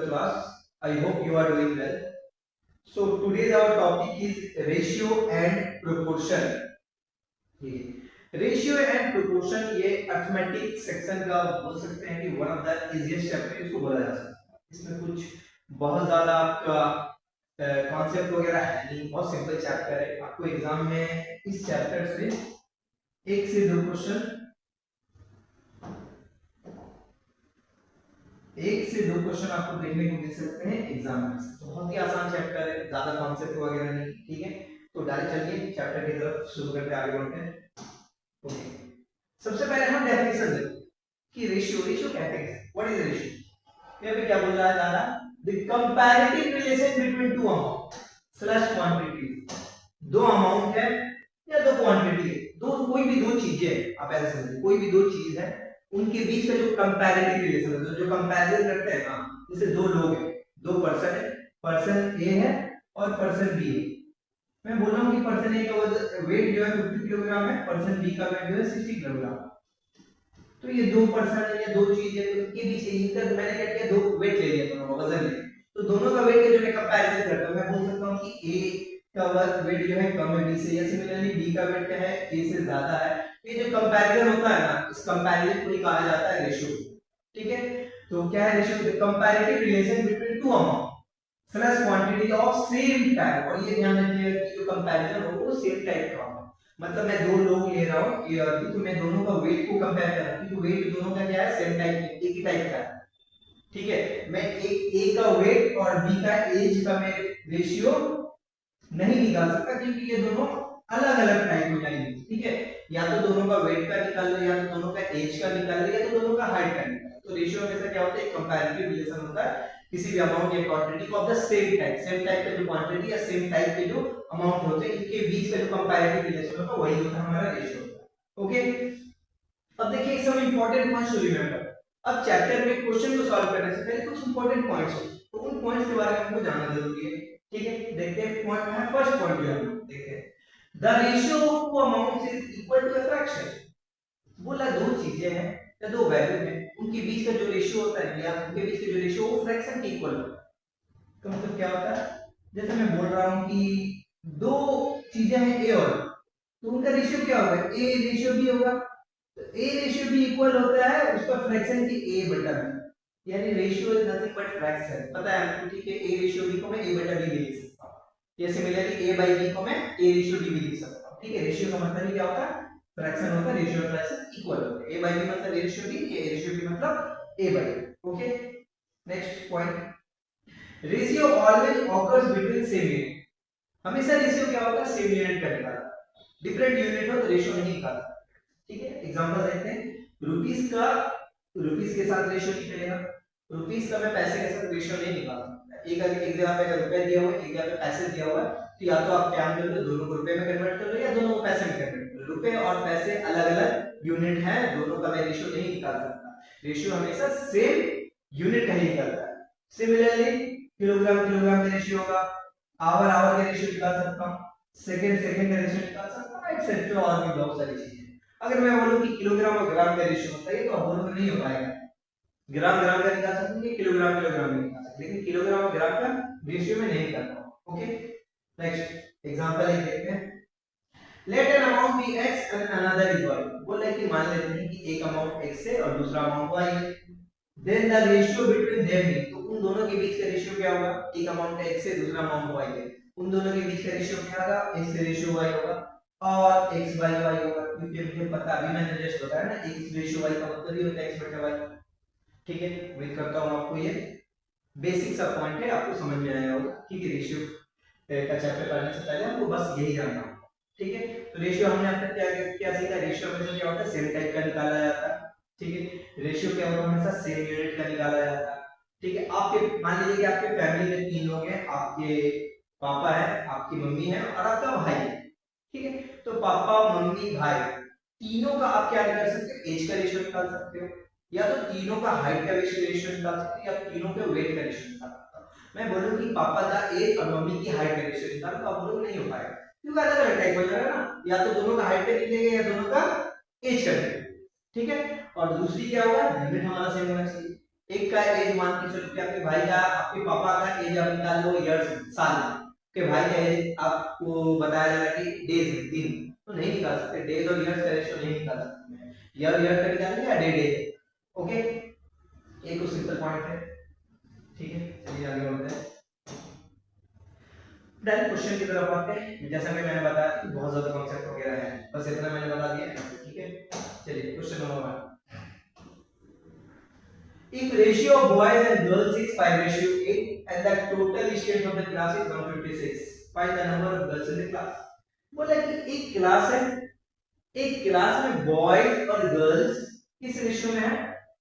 class. I hope you are doing well. So today's our topic is ratio and proportion. Ratio and proportion ये arithmetic section का बोल सकते हैं कि one of the easiest chapter इसको बोला जा सकता है। इसमें कुछ बहुत ज्यादा आपका कॉन्सेप्ट वगैरह है नहीं, बहुत सिंपल चैप्टर है। आपको एग्जाम में इस चैप्टर से 1 से 2 क्वेश्चन आपको देखने को मिल सकते हैं एग्जाम में। बहुत ही आसान चैप्टर है, ज्यादा कॉन्सेप्ट वगैरह नहीं, ठीक है। तो डायरेक्ट चलिए चैप्टर की तरफ शुरू करते हैं, आगे बढ़ते हैं। ओके, सबसे पहले हम डेफिनेशन देखते हैं कि रेशियो कहते हैं व्हाट इज रेशियो। यहाँ पे क्या बोल रहा है दादा, the comparative relation between two amount slash quantity. दो अमाउंट है या दो क्वांटिटी है, दो कोई भी दो चीजें, आप ऐसे समझिए कोई भी दो चीज है, उनके बीच का जो कंपैरेटिव रिलेशन है, जो कंपैरिजन करते हैं ना, जैसे दो लोग हैं, दो पर्सन है, पर्सन ए है और पर्सन बी है। मैं बोल रहा हूँ कि पर्सन ए का वेट जो है 50 किलोग्राम है, पर्सन बी का वेट जो है 60 किलोग्राम। तो ये दो पर्सन है या दो चीज है, इनके बीच इनका मैंने क्या किया, दो वेट ले लिया, दोनों का वजन लिया। तो दोनों का वेट जो मैं कंपैरिजन करता हूं, मैं बोल सकता हूं कि ए का वेट जो है कम है बी से, या सिमिलरली बी का वेट क्या है ए से ज्यादा है। ये जो कंपैरिजन होता है ना, इस कंपैरिजन को कहा जाता है रेशियो, ठीक है। तो क्या है ratio, comparative relation between two amount plus quantity of same type. और ये ध्यान रखिएगा कि जो कंपैरिजन हो वो सेम टाइप का हो, मतलब मैं दो लोग ले रहा हूं ए और बी, तो मैं दोनों का वेट को कंपेयर कर रहा हूं, क्योंकि वेट दोनों का क्या है, सेम टाइप, एक ही टाइप का है, ठीक है। मैं एक ए का वेट और बी का एज का मैं रेशियो नहीं निकाल सकता, क्योंकि ये दोनों अलग अलग टाइप हो जाएंगे, ठीक है। या तो दोनों का वेट का निकाल लो, या तो दोनों का एज का निकाल लो, या तो दोनों का हाइट का निकाल लो। तो रेशियो हमेशा क्या होता है, कंपैरेटिव रिलेशन होता है किसी भी अमाउंट या quantity of the same type का जो क्वांटिटी या सेम टाइप के जो अमाउंट होते हैं, इनके बीच का जो कंपैरेटिव रिलेशन होता है वही होता है हमारा रेशियो। ओके, अब देखिए some important points to remember. अब चैप्टर में क्वेश्चन को सॉल्व करने से पहले कुछ इंपॉर्टेंट पॉइंट्स हैं, तो उन पॉइंट्स के बारे में हमको जानना जरूरी है, ठीक है। देखते हैं पॉइंट है, फर्स्ट पॉइंट जो हम देखते हैं, the ratio of two amounts is equal to a fraction. बोला दो चीजें हैं या दो वैल्यू है, उनके बीच का जो रेशियो होता है या उनके बीच का जो रेशियो वो फ्रैक्शन के इक्वल होता है। तो मतलब क्या होता है, जैसे मैं बोल रहा हूं कि दो चीजें हैं ए और, तो उनका रेशियो क्या होगा, ए रेशियो बी होगा। तो ए रेशियो बी इक्वल होता है उसका फ्रैक्शन की ए बटा बी, यानी ratio is nothing but fraction. पता है आपको, ठीक है। ए रेशियो बी को मैं ए बटा बी भी लिख सकता हूं, या सिमिलरली ए बाय बी को मैं ए रेशियो बी भी लिख सकता हूं, ठीक है। रेशियो का मतलब क्या होता है, फ्रैक्शन होता है, रेशियो फ्रैक्शन इक्वल होता है। a by b मतलब a ratio b, a ratio b मतलब a by b। Okay, next point, ratio always occurs between same unit. हमेशा रेशियो क्या होगा, सेम यूनिट का निकालना, डिफरेंट यूनिट हो तो रेशियो नहीं निकालना, ठीक है। एग्जांपल देखते हैं, रुपीस के साथ रेशियो निकलेगा, रुपीस का मैं पैसे के साथ रेशियो नहीं निकाल सकता। एक जगह पे अगर रुपए दिया हुआ है, एक जगह पे पैसे दिया हुआ है, तो या तो आप क्या कर लो, दोनों को रुपए में कन्वर्ट कर लो या दोनों को पैसे में कन्वर्ट कर लो। रुपए और पैसे अलग अलग यूनिट है, दोनों का मैं रेशियो नहीं निकाल सकता। रेशियो हमेशा सेम यूनिट का ही निकलता है। सिमिलरली किलोग्राम का रेशियो होगा, आवर का रेशियो निकाल सकता हूं, सेकंड का रेशियो निकाल सकता हूं, एक्सेट्रा और भी बहुत सारी चीजें। अगर मैं बोलूं कि किलोग्राम और ग्राम का रेशियो बताइए, तो आप बोलोगे नहीं हो पाएगा। ग्राम का निकाल सकते हैं, किलोग्राम का निकाल सकते हैं, लेकिन किलोग्राम और ग्राम का रेशियो में नहीं निकालता हूं। ओके, नेक्स्ट एग्जांपल एक देखते हैं, let an amount be x and another is y। बोला है कि मान लेते हैं कि एक अमाउंट x है और दूसरा अमाउंट y है, then the ratio between them is, तो उन दोनों के बीच का रेशियो क्या होगा, एक अमाउंट x है दूसरा अमाउंट y है, उन दोनों के बीच का रेशियो क्या होगा, x रेशियो y होगा और x by y होगा, क्योंकि मुझे पता, अभी मैंने जस्ट बताया ना, x रेशियो y का मतलब ये होता है x बटा y, ठीक है। उम्मीद करता हूं आपको ये बेसिक सा पॉइंट है, आपको समझ में आया होगा, ठीक है। रेशियो का चैप्टर पढ़ने से पहले आपको बस यही जानना होगा, ठीक है। तो रेशियो हमने अब तक क्या सीखा, रेशियो हमेशा क्या होता है, सेम टाइप का निकाला जाता है, ठीक है। रेशियो क्या होता है, हमेशा सेम यूनिट का निकाला जाता है, ठीक है। आपके मान लीजिए कि आपके फैमिली में 3 लोग हैं, आपके पापा है, आपकी मम्मी है और आपका भाई है, ठीक है। तो पापा मम्मी भाई तीनों का आप क्या निकाल सकते हो, एज का रेशियो निकाल सकते हो, या तो तीनों का हाइट का रेशियो निकाल सकते हो, या तीनों के वेट का रेशियो निकाल सकते हो। मैं बोलूं कि पापा का एज और मम्मी की हाइट का रेशियो निकालो, तो आप बोलोगे नहीं हो पाएगा, क्योंकि अलग अलग टाइप हो जाएगा ना, या तो दोनों का हाइट का निकलेगा या दोनों का एज का निकलेगा, ठीक है। और दूसरी क्या होगा, लिमिट हमारा सेम होना चाहिए, एक का एज मान के चलो कि आपके भाई का, आपके पापा का एज आप निकाल लो ईयर्स साल, के भाई का एज आपको बताया जा रहा है कि डेज दिन, तो नहीं निकाल सकते, डेज और ईयर्स का रेशियो नहीं निकाल सकते, ईयर का निकालेंगे या डे। ओके, ये कुछ सिंपल पॉइंट है। ठीक है, चलिए आगे बढ़ते हैं। डायरेक्ट क्वेश्चन की तरफ आते हैं। जैसा कि मैंने बताया कि बहुत ज्यादा कॉन्सेप्ट वगैरह है, बस इतना मैंने बता दिया। ठीक है, चलिए question number 1। If ratio of boys and girls is 5:8 and the total students of the class is 156, find the number of girls in the class। बोला कि एक क्लास है, एक क्लास में बॉयज और गर्ल्स किस रेशियो में है,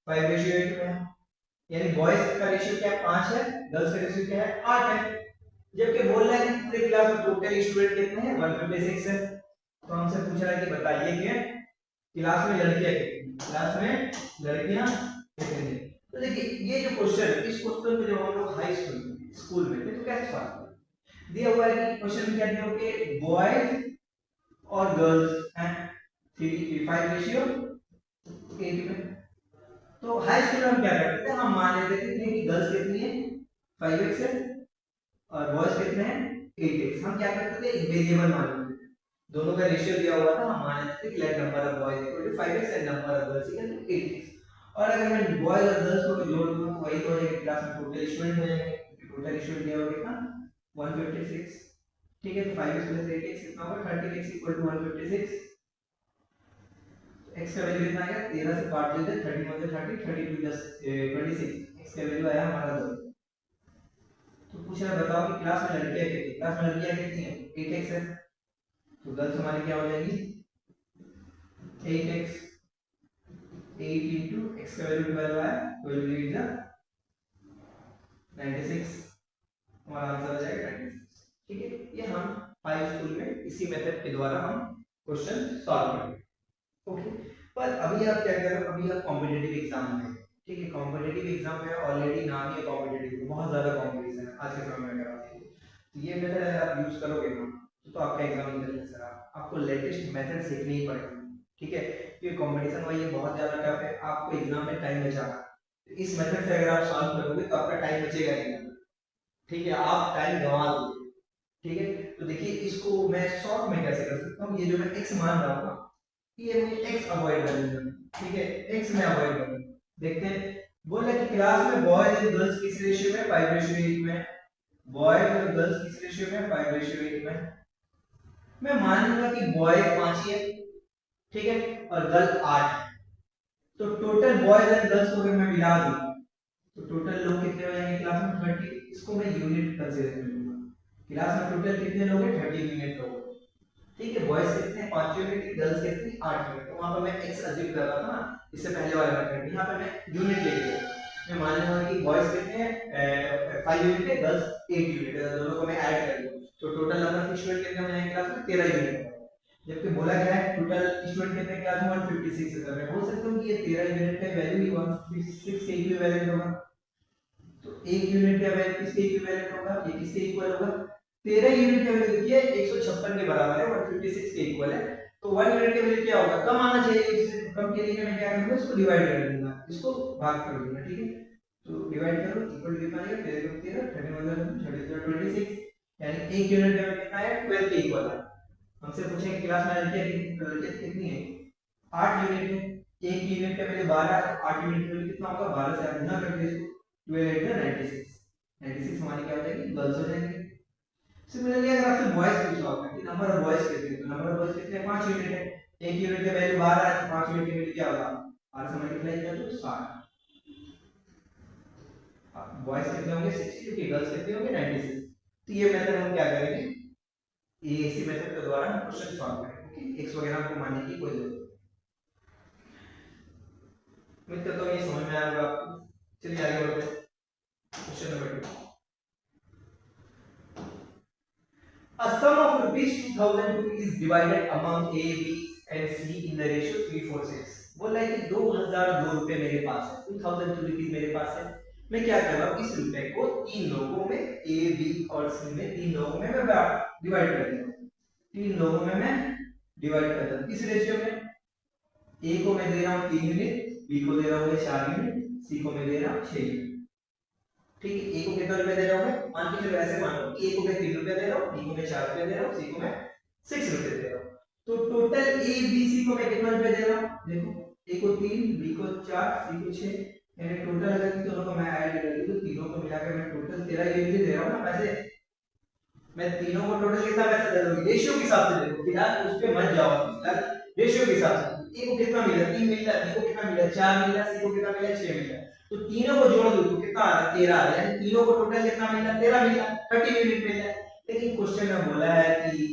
5:8 में है। यानी बॉयज का रेशियो क्या है, 5 है, गर्ल्स का रेशियो क्या है, 8 है। जबकि बोल रहा है कि पूरे क्लास में टोटल स्टूडेंट कितने हैं, 156 है। तो हमसे पूछ रहा है कि बताइए कि क्लास में लड़कियां कितनी, क्लास में लड़कियां कितनी। तो देखिए ये जो क्वेश्चन है, इस क्वेश्चन को जब हम लोग हाई स्कूल में थे तो कैसे सॉल्व करें। दिया हुआ है कि क्वेश्चन में क्या दिया हुआ है, बॉयज और गर्ल्स हैं 5:8 में। तो हाई स्कूल में हम क्या करते थे, हम मान लेते थे कि गर्ल्स कितनी है 5x है और बॉयज कितने हैं 8x। हम क्या करते थे, एक वेरिएबल मान लेते थे, दोनों का रेशियो दिया हुआ था, हम मान लेते थे कि let number of boys equal to 5x and number of girls equal to 8x। और अगर मैं बॉयज और गर्ल्स को जोड़ दूं तो वही तो हो जाएगा, क्लास में टोटल स्टूडेंट हो जाएंगे, टोटल स्टूडेंट दिया हुआ कितना 156। ठीक है, तो 5x + 8x कितना होगा 30x = 156। x का वैल्यू कितना आएगा, 13 से काट लेते 30 में 30, 32 + 26, x का वैल्यू आया हमारा 2। तो पूछ रहा है बताओ कि क्लास में लड़कियां कितनी, क्लास में लड़कियां कितनी है 8x है, तो गर्ल्स हमारी क्या हो जाएगी 8x, 8 into x का वैल्यू 12 आया, 12 × 96, हमारा आंसर आ जाएगा 96। ठीक है, ये हम हाई स्कूल में इसी मेथड के द्वारा हम क्वेश्चन सॉल्व करेंगे। ओके, पर अभी आप क्या कर रहे हो, अभी आप कॉम्पिटिटिव एग्जाम में, ठीक है, कॉम्पिटिटिव एग्जाम में ऑलरेडी नाम ही है कॉम्पिटिटिव, बहुत ज्यादा कंपटीशन है आज के समय में। अगर आप तो ये मेथड अगर आप यूज करोगे ना तो आपका एग्जाम निकल जाएगा, आपको लेटेस्ट मेथड सीखनी ही पड़ेगा। ठीक है, क्योंकि कंपटीशन वही है, बहुत ज्यादा टफ है, आपको एग्जाम में टाइम बचाना। तो इस मेथड से अगर आप सॉल्व करोगे तो आपका टाइम बचेगा नहीं। ठीक है, आप टाइम गंवा दोगे। ठीक है, तो देखिए इसको मैं शॉर्ट में कैसे कर सकता हूँ, ये जो मैं x मान रहा हूँ ये मैं x अवॉइड कर लूंगा। ठीक है, x में अवॉइड करूंगा। देखते हैं, बोला कि क्लास में बॉयज और गर्ल्स किस रेशियो में 5:8 में, बॉयज और गर्ल्स किस रेशियो में 5:8 में। मैं मान लूंगा कि बॉयज 5 ही है, ठीक है, और गर्ल 8 है। तो टोटल बॉयज एंड गर्ल्स को अगर मैं मिला दूं तो टोटल लोग कितने हो जाएंगे क्लास में 30। इसको मैं यूनिट कंसीडर कर लूंगा, क्लास में टोटल कितने लोग हैं 30 यूनिट लोग। ठीक है, बॉयज कितने 5 यूनिट, गर्ल्स कितनी 8 यूनिट। तो वहां पर मैं x अज्यूम कर रहा था ना, इससे पहले वाले मेथड में, यहां पे मैं यूनिट लेके गया। मैं मान लूंगा कि बॉयज कितने हैं 5 यूनिट है, गर्ल्स 8 यूनिट है, दोनों को मैं ऐड कर दूं तो टोटल नंबर ऑफ स्टूडेंट कितने हो जाएंगे क्लास में 13 यूनिट। जबकि बोला गया है टोटल स्टूडेंट कितने क्लास में 156 है, तो मैं बोल सकता हूं कि ये 13 यूनिट का वैल्यू ही 156 के इक्विवेलेंट होगा। तो 1 यूनिट का वैल्यू किसके इक्विवेलेंट होगा, ये किसके इक्वल होगा 13 यूनिट का वैल्यू देखिए 156 के बराबर है, 156 के इक्वल है। तो 1 यूनिट का वैल्यू क्या होगा, कम आना चाहिए, इससे कम के लिए मैं क्या करूंगा, इसको डिवाइड कर दूंगा, इसको भाग कर दूंगा। ठीक है, तो डिवाइड करो, इक्वल कितना आएगा 13 × 13 26, यानी 1 यूनिट का कितना है 12 के इक्वल है। हमसे पूछेंगे क्लास में लड़कियां कितनी है 8 यूनिट है, 1 यूनिट का वैल्यू 12 है, 8 यूनिट का वैल्यू कितना होगा 12 से आप गुणा कर दीजिए इसको, 12 × 96 हमारी क्या हो जाएगी गर्ल्स हो जाएंगे। सिमिलरली अगर आपसे बॉयज पूछा होगा कि नंबर ऑफ बॉयज कितने हैं, तो नंबर ऑफ बॉयज कितने हैं 5 यूनिट है, 1 यूनिट का वैल्यू 12 है, तो 5 यूनिट की वैल्यू क्या होगा 8 से मल्टीप्लाई किया तो 60। बॉयज कितने होंगे 60, क्योंकि गर्ल्स कितने होंगे 96। तो ये मेथड हम क्या करेंगे, ये इसी मेथड के द्वारा हम क्वेश्चन सॉल्व करेंगे। ओके, x वगैरह को मानने की कोई जरूरत नहीं। उम्मीद करता हूं ये समझ में आया होगा आपको। चलिए आगे बढ़ते हैं, question number 2। A sum of rupees 2002 is divided among A, B and C in the ratio 3:4:6। बोला है कि 2002 रुपए मेरे पास है, 2002 रुपीस मेरे पास है। मैं क्या कर रहा हूँ, इस रुपए को 3 लोगों में A, B और C में 3 लोगों में मैं डिवाइड कर देता हूँ, 3 लोगों में मैं डिवाइड करता हूँ। किस रेशियो में, A को मैं दे रहा हूँ 3 यूनिट, B को दे रहा हूँ 4 यूनिट, सी को मैं दे रहा हूँ 6 यूनिट। ठीक है, ए को कितना रुपया दे रहा हूँ मैं, मान के चलो ऐसे मान लो ए को मैं 3 रुपया दे रहा हूँ, बी को मैं 4 रुपया दे रहा हूँ, सी को मैं 6 रुपया दे रहा हूँ। तो टोटल ए बी सी को मैं कितना रुपया दे रहा हूँ, देखो ए को 3, बी को 4, सी को 6, यानी टोटल अगर इन दोनों को मैं ऐड कर दूं तो तीनों को मिलाकर मैं टोटल 13 यूनिट दे रहा हूँ ना पैसे। मैं तीनों को टोटल कितना पैसा दे दूंगी, रेशियो के हिसाब से देखो, फिलहाल उस पे मत जाओ, फिलहाल रेशियो के हिसाब से। ए को कितना मिला, 3 मिला, बी को कितना मिला, 4 मिला, सी को कितना मिला, 6 मिला। तो तीनों को जोड़ दो तो कितना आ रहा है, 13 आ रहा है, यानी तीनों को टोटल कितना मिला, 13 मिला, 30 यूनिट मिला। लेकिन क्वेश्चन में बोला है कि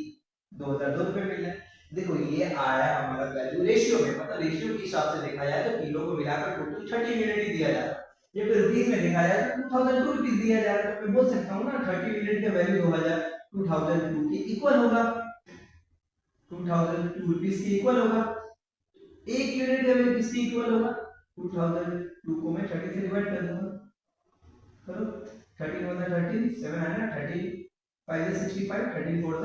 2002 रुपए मिला। देखो ये आया हमारा वैल्यू रेशियो में, मतलब रेशियो के हिसाब से देखा जाए तो तीनों को मिलाकर टोटल 30 यूनिट ही दिया जा रहा है। ये तो रुपीस में देखा जाए तो 2002 रुपीस दिया जा रहा है, तो मैं बोल सकता हूं ना 30 यूनिट का वैल्यू 2002 के इक्वल होगा, 2002 रुपीस के इक्वल होगा। एक यूनिट का वैल्यू किसके इक्वल होगा, 2002 को मैं 30 से डिवाइड कर दूंगा, करो 13 1 13 7 आना 30 5 is 65 13 4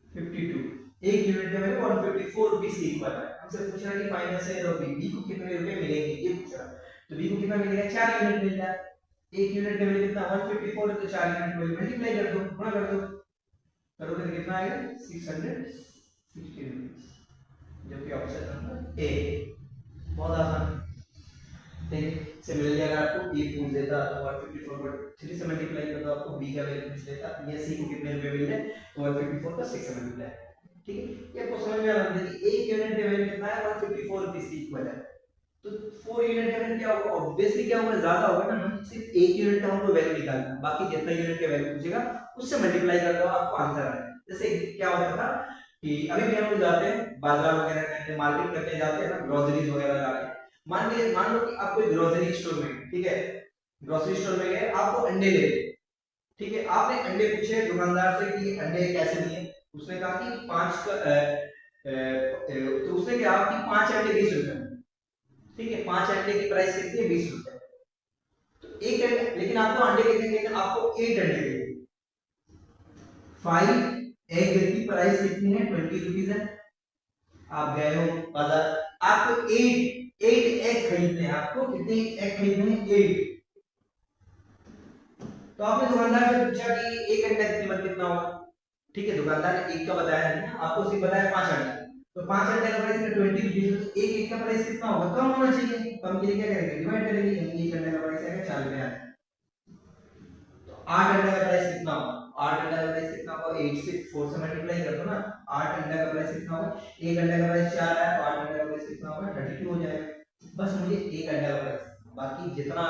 is 52। एक यूनिट का वैल्यू 154 रुपीस के इक्वल है। हमसे पूछ रहा है कि फाइनल से और बी को कितने रुपए मिलेंगे, ये पूछ रहा है। तो बी को कितना मिलेगा, 4 यूनिट मिल रहा है। एक यूनिट का वैल्यू कितना 154 है, तो 4 यूनिट को मल्टीप्लाई कर दो, गुणा कर दो, करोगे तो कितना आएगा 660 रुपीस, जो कि ऑप्शन नंबर ए। बहुत आसान। सिमिलरली अगर आपको ए पूछ देता तो 154 को 3 से मल्टीप्लाई कर दो, आपको बी का वैल्यू पूछ देता, ये सी को कितने रुपए मिल रहे हैं, तो 154 का 6 से मल्टीप्लाई। ठीक है, ये आपको समझ में आ रहा है कि एक यूनिट का वैल्यू कितना है, 154 रुपीस के इक्वल है। तो 4 यूनिट का वैल्यू क्या होगा, ऑब्वियसली क्या होगा, ज्यादा होगा ना। हम सिर्फ एक यूनिट का हमको वैल्यू निकालना है, बाकी जितना यूनिट का वैल्यू पूछेगा उससे मल्टीप्लाई कर दो, आपको आंसर आएगा। जैसे क्या होता था कि अभी भी हम लोग जाते हैं बाजार वगैरह करने, मार्केट करने जाते हैं ना, ग्रोसरीज वगैरह लाने। मान लो कि आप कोई ग्रोसरी स्टोर में, ठीक है, ग्रोसरी स्टोर में गए, आपको अंडे ले, ठीक है, आपने अंडे पूछे दुकानदार से कि अंडे कैसे दिए, उसने कहा कि 5 का तो उसने कहा कि 5 अंडे 20 रुपए, ठीक है, 5 अंडे की प्राइस कितनी है, 20 रुपए। तो एक अंडे, लेकिन आपको अंडे कितने देंगे, आपको 8 अंडे देंगे। 5 एग की प्राइस कितनी है, 20 रुपीस है। आप गए हो बाजार, आपको 8 एग खरीदने हैं, आपको कितने एग खरीदने हैं, 8। तो आपने दुकानदार से पूछा कि एक अंडे की कीमत कितना होगा, ठीक है, दुकानदार ने एक का बताया नहीं, आपको सिर्फ बताया 5 अंडे, तो 5 अंडे का प्राइस 20 रुपीस, तो एक का प्राइस कितना होगा, कम होना चाहिए। कम के लिए क्या करेंगे, डिवाइड करेंगे, यानी एक अंडे का प्राइस आएगा 4 रुपया। तो 8 अंडे का प्राइस कितना होगा, 8 अंडे का प्राइस कितना होगा, 8 से 4 से मल्टीप्लाई कर दो ना, 8 अंडे का प्राइस कितना होगा, एक अंडे का प्राइस 4 है, तो 8 अंडे का प्राइस कितना होगा, 32 हो जाएगा। बस मुझे एक अंडे का प्राइस, बाकी जितना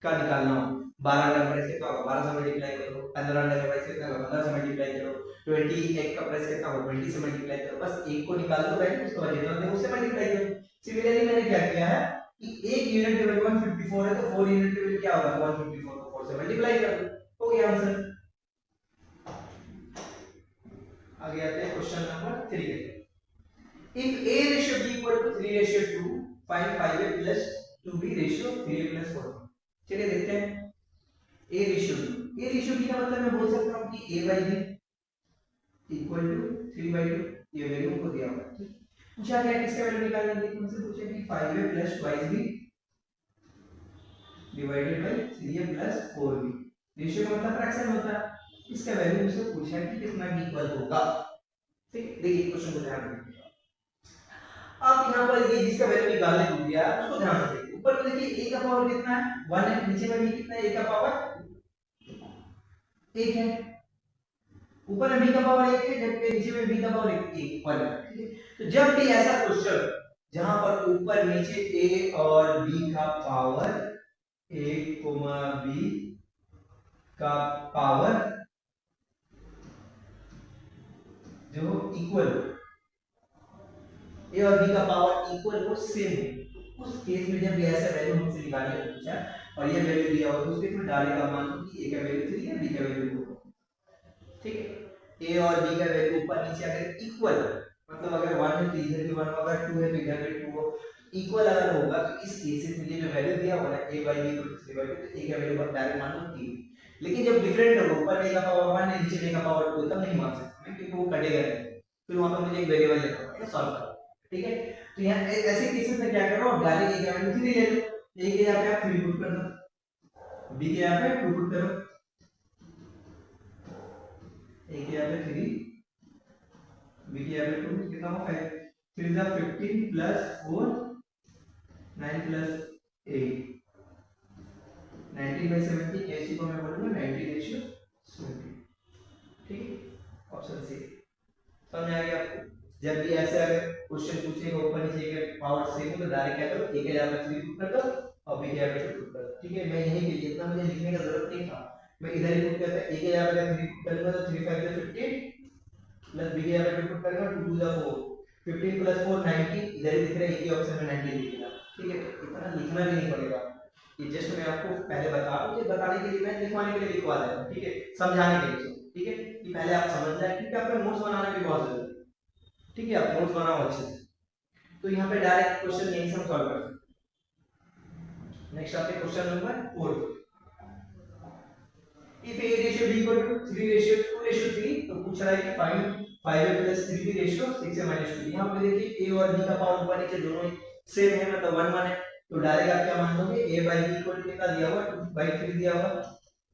का निकालना हो, 12 अंडे का प्राइस कितना होगा, 12 से मल्टीप्लाई करो, 15 अंडे का प्राइस कितना होगा, 15 से मल्टीप्लाई करो, 20 एग का प्राइस कितना होगा, 20 से मल्टीप्लाई करो, बस एक को निकाल दो वैल्यू, उसके बाद जितना दे उससे मल्टीप्लाई करो। सिमिलरली मैंने क्या किया है कि एक यूनिट की वैल्यू 154 है, तो 4 यूनिट की वैल्यू क्या होगा, 154 को 4 से मल्टीप्लाई कर दो, हो गया आंसर। आगे आते हैं क्वेश्चन नंबर 3 के। If A ratio B equal to 3 ratio 2, find 5A plus 2B ratio 3A plus 4। चलिए देखते हैं A ratio B। A ratio B का मतलब मैं बोल सकता हूँ कि A by B equal to 3 by 2, ये वैल्यू को दिया हुआ है। पूछा क्या किसका वैल्यू निकालना है, मुझसे पूछा कि 5A plus 2B divided by 3A plus 4B। Ratio का मतलब फ्रैक्शन होता है, इसका वैल्यू मुझसे पूछा कि कितना B इक्वल होगा। ठीक, देखिए क्वेश्चन को ध्यान रखिए। आप यहाँ पर ये जिसका वैल्यू निकालने को दिया उसको ध्यान से देखिए। ऊपर में देखिए a का पावर कितना है, 1 है, नीचे में भी कितना है, a का पावर 1 है। ऊपर में b का पावर 1 है, जबकि नीचे में b का पावर 1 है। ठीक है, तो जब भी ऐसा क्वेश्चन जहां पर ऊपर नीचे a और b का पावर 1, b का पावर जो इक्वल हो, a और b का पावर इक्वल हो, सेम हो, उस केस में जब भी ऐसा वैल्यू हमसे निकालने को पूछा और ये वैल्यू दिया हो तो उस केस में डालेगा, मान लो कि a का वैल्यू 3 है, b का वैल्यू 2 है। ठीक है, a और b का वैल्यू ऊपर नीचे अगर इक्वल, मतलब अगर 1 है तो इधर भी 1 होगा, 2 है तो इधर भी 2 हो, इक्वल अगर होगा तो इस केस में ये जो वैल्यू दिया हुआ है a by b = 3/2, तो a का वैल्यू डायरेक्ट मान लो 3। लेकिन जब डिफरेंट होगा, ऊपर a का पावर 1 है, नीचे a का पावर 2, तब नहीं मान सकते क्योंकि वो कटेगा नहीं, फिर वहां पर मुझे एक वेरिएबल लिखना पड़ेगा सॉल्व करना। ठीक है, तो यहाँ ऐसे केसेस में क्या करो, डायरेक्ट a का वैल्यू 3 ले लो, ए के यहाँ पे आप 3 पुट कर दो, बी के यहाँ पे 2 पुट करो, ए के यहाँ पे 3, बी के यहाँ पे 2, कितना हो 5, 3 is 15 plus 4, 9 plus 8, 19/70, ऐसी को मैं बोलूँगा 90:70, ठीक है, ऑप्शन सी। समझ आ गया आपको? जब भी ऐसे अगर क्वेश्चन पूछेगा ऊपर नीचे के पावर सेम हो तो डायरेक्ट क्या करो, ए के जगह पे 3 पुट कर दो और बी के जगह पे 2 पुट कर दो, ठीक है। मैं यही के लिए इतना मुझे लिखने का जरूरत नहीं था, मैं इधर ही पुट करता, ए के जगह पे 3 पुट करूंगा तो 3 5 15 प्लस बी के जगह पे 2 पुट करूंगा 2 2 4, 15 प्लस 4 90, इधर ही दिख रहा है, एक ही ऑप्शन में 90 लिखेगा, ठीक है। इतना लिखना भी नहीं पड़ेगा, ये जस्ट मैं आपको पहले बता रहा हूं, ये बताने के लिए मैं लिखवाने के लिए लिखवा दे रहा हूं, ठीक है, समझाने के लिए, ठीक है। कि पहले आप समझ जाए, क्योंकि आपका नोट्स बनाना भी बहुत जरूरी है, ठीक है, आप नोट्स बनाओ अच्छे से। तो यहाँ पे डायरेक्ट क्वेश्चन यहीं से हम सॉल्व कर सकते हैं। नेक्स्ट आते हैं question number 4। If a ratio b equal to 3:2:3, तो पूछ रहा है कि find 5a plus 3b ratio 6a minus 2। यहाँ पे देखिए a और b का पावर ऊपर नीचे दोनों सेम है, मतलब 1 1 है, तो डायरेक्ट आप क्या मान लोगे, a by b equal to कितना दिया हुआ 2/3 दिया हुआ,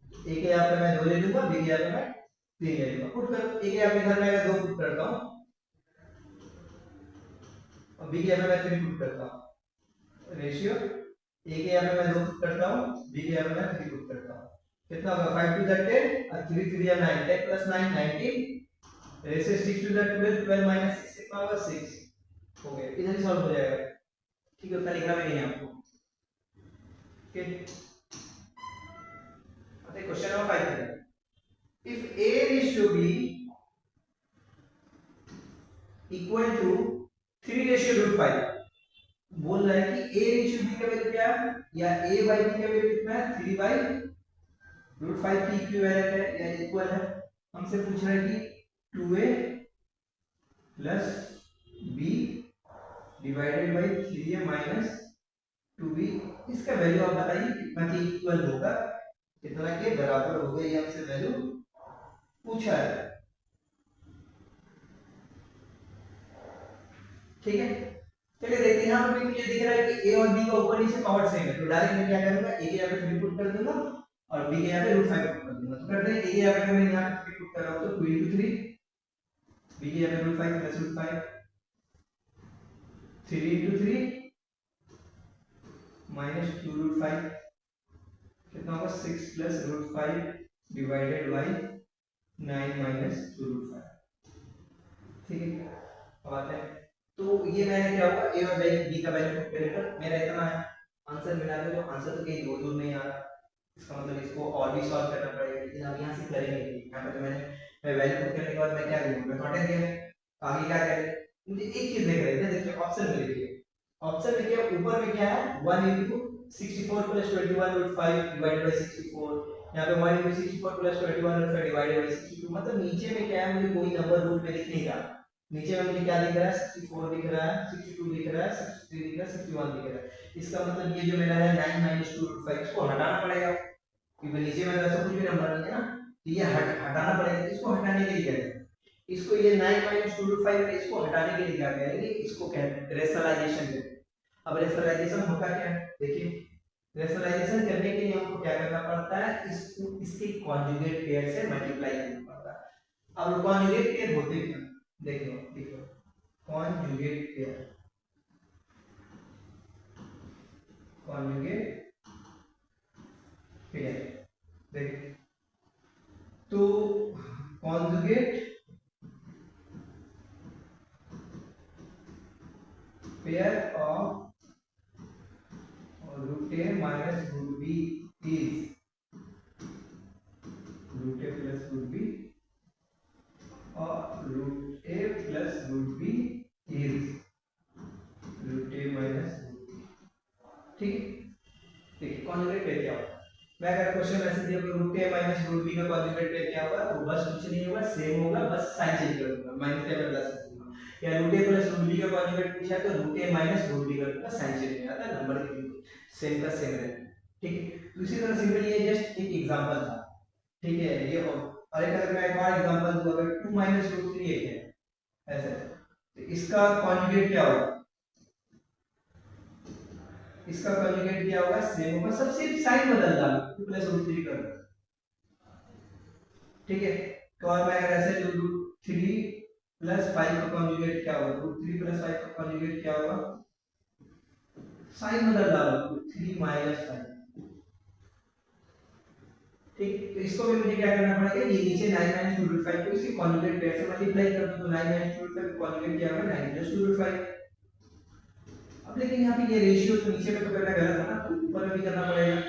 a के यहाँ पे मैं 2 ले लूंगा, b के यहाँ पे मैं 3 ले लूंगा, पुट करो, a के यहाँ पे इधर मैं 2 पुट करता हूँ और b के यहाँ पे मैं 3 पुट करता हूँ, रेशियो a के यहाँ पे मैं 2 पुट करता हूँ, b के यहाँ पे मैं 3 पुट करता हूँ, कितना होगा 5 to the 10 और 3 3 या 9, 10 plus 9 19, ratio 6 to the 12, 12 minus 6 कितना होगा 6, हो गया, इधर ही सॉल्व हो जाएगा, ठीक है, उतना लिखना भी नहीं है आपको, ठीक। अब क्वेश्चन नंबर 5 है, if a ratio b equal to 3:5, बोल रहा है कि a रेशियो b का वैल्यू क्या है, या a by b का वैल्यू कितना है 3/5 की इक्विवेलेंट है या इक्वल है, हमसे पूछ रहा है कि 2a plus b divided by 3a minus 2b, इसका वैल्यू आप बताइए कितना के इक्वल होगा, कितना के बराबर होगा, ये हमसे वैल्यू पूछा है, ठीक है। चलिए देखते हैं, यहाँ पे मुझे दिख रहा है कि a और b का ऊपर नीचे पावर सेम है, तो डायरेक्ट मैं क्या करूंगा, a के यहाँ पे 3 पुट कर दूंगा और b के यहाँ पे √5 पुट कर दूंगा, तो करते हैं, a के यहाँ पे मैं यहाँ पे 3 पुट कर रहा हूं, तो 2 into 3, b के यहाँ पे √5 plus √5, 3 into 3 minus 2 √5, कितना होगा 6 plus √5 divided by 9 minus 2 √5, ठीक है। अब आते हैं, तो ये मैंने क्या होगा a और b का वैल्यू पुट करने पर मेरा इतना है आंसर मिला है, जो आंसर तो कहीं दूर नहीं आ रहा, इसका मतलब इसको और भी सॉल्व करना पड़ेगा, लेकिन अब यहाँ से करेंगे, यहाँ पे तो मैं वैल्यू पुट करने के बाद मैं क्या करूँगा, मैं हटा दिया, आगे क्या करें, मुझे एक चीज देख रहे थे, देखिए ऑप्शन में लिखिए, ऑप्शन में क्या ऊपर में क्या है 1 into 64 plus 21/5 divided by 64, यहाँ पे 1 into 64 plus 21/5 divided by 62, मतलब नीचे में क्या है, मुझे कोई नंबर रूट में लिख नहीं रहा, नीचे में मुझे क्या दिख रहा है 64 दिख रहा है, 62 दिख रहा है, 63 दिख रहा है, 61 दिख रहा है, इसका मतलब ये जो मेरा है 9 minus 2/5, इसको हटाना पड़ेगा, क्योंकि नीचे में वैसा कुछ भी नंबर नहीं है ना, तो ये हटाना पड़ेगा, इसको हटाने के लिए क्या करें, इसको ये 9 minus 2/5 है, इसको हटाने के लिए क्या करेंगे, इसको कहते हैं रेशनलाइजेशन कहते हैं। अब रेशनलाइजेशन होता क्या है, देखिए रेशनलाइजेशन करने के लिए हमको क्या करना पड़ता है, इसको इसके कॉन्जुगेट पेयर से मल्टीप्लाई करना पड़ता है। अब कॉन्जुगेट पेयर होते क्या, देखो देखो कॉन्जुगेट पेयर, कॉन्जुगेट पेयर देखिए, तो conjugate pair of √a minus √b is √a plus √b और √a plus √b is √a minus √b, ठीक है। देखिए कॉन्जुगेट पेयर क्या होता है, मैं अगर क्वेश्चन ऐसे दिया कि √a minus √b का कॉन्जुगेट पेयर क्या होगा, तो बस कुछ नहीं होगा, सेम होगा, बस साइन चेंज कर दूंगा, माइनस या प्लस कर दूंगा, या √a plus √b का कॉन्जुगेट पूछा है तो √a minus √b का साइन चेंज हो जाता है, नंबर के सेम का सेम रहता है, ठीक है। दूसरी तरह सिंपल ये जस्ट एक एग्जांपल था, ठीक है, ये और एक अगर मैं एक और एग्जांपल दूं, अगर 2 minus √3 एक है ऐसे, तो इसका कॉन्जुगेट क्या होगा, इसका कॉन्जुगेट क्या होगा, सेम होगा, सब सिर्फ साइन बदल डालो, 2 प्लस रूट 3 कर दो, ठीक है। तो और मैं अगर ऐसे रूट 3 प्लस 5 का कॉन्जुगेट क्या होगा, रूट 3 प्लस 5 का कॉन्जुगेट क्या होगा, साइन बदल डालो, रूट 3 माइनस 5, ठीक। तो इसको भी मुझे क्या करना पड़ेगा, ये नीचे 9 माइनस 2 रूट 5 को इसके कॉन्जुगेट पेयर से मल्टीप्लाई कर दो, तो 9 माइनस 2 रूट 5 कॉन्जुगेट क्या होगा, 9 प्लस 2 रूट 5। अब लेकिन यहाँ पे ये रेशियो तो नीचे में तो करना गलत है ना, तो ऊपर में भी करना पड़ेगा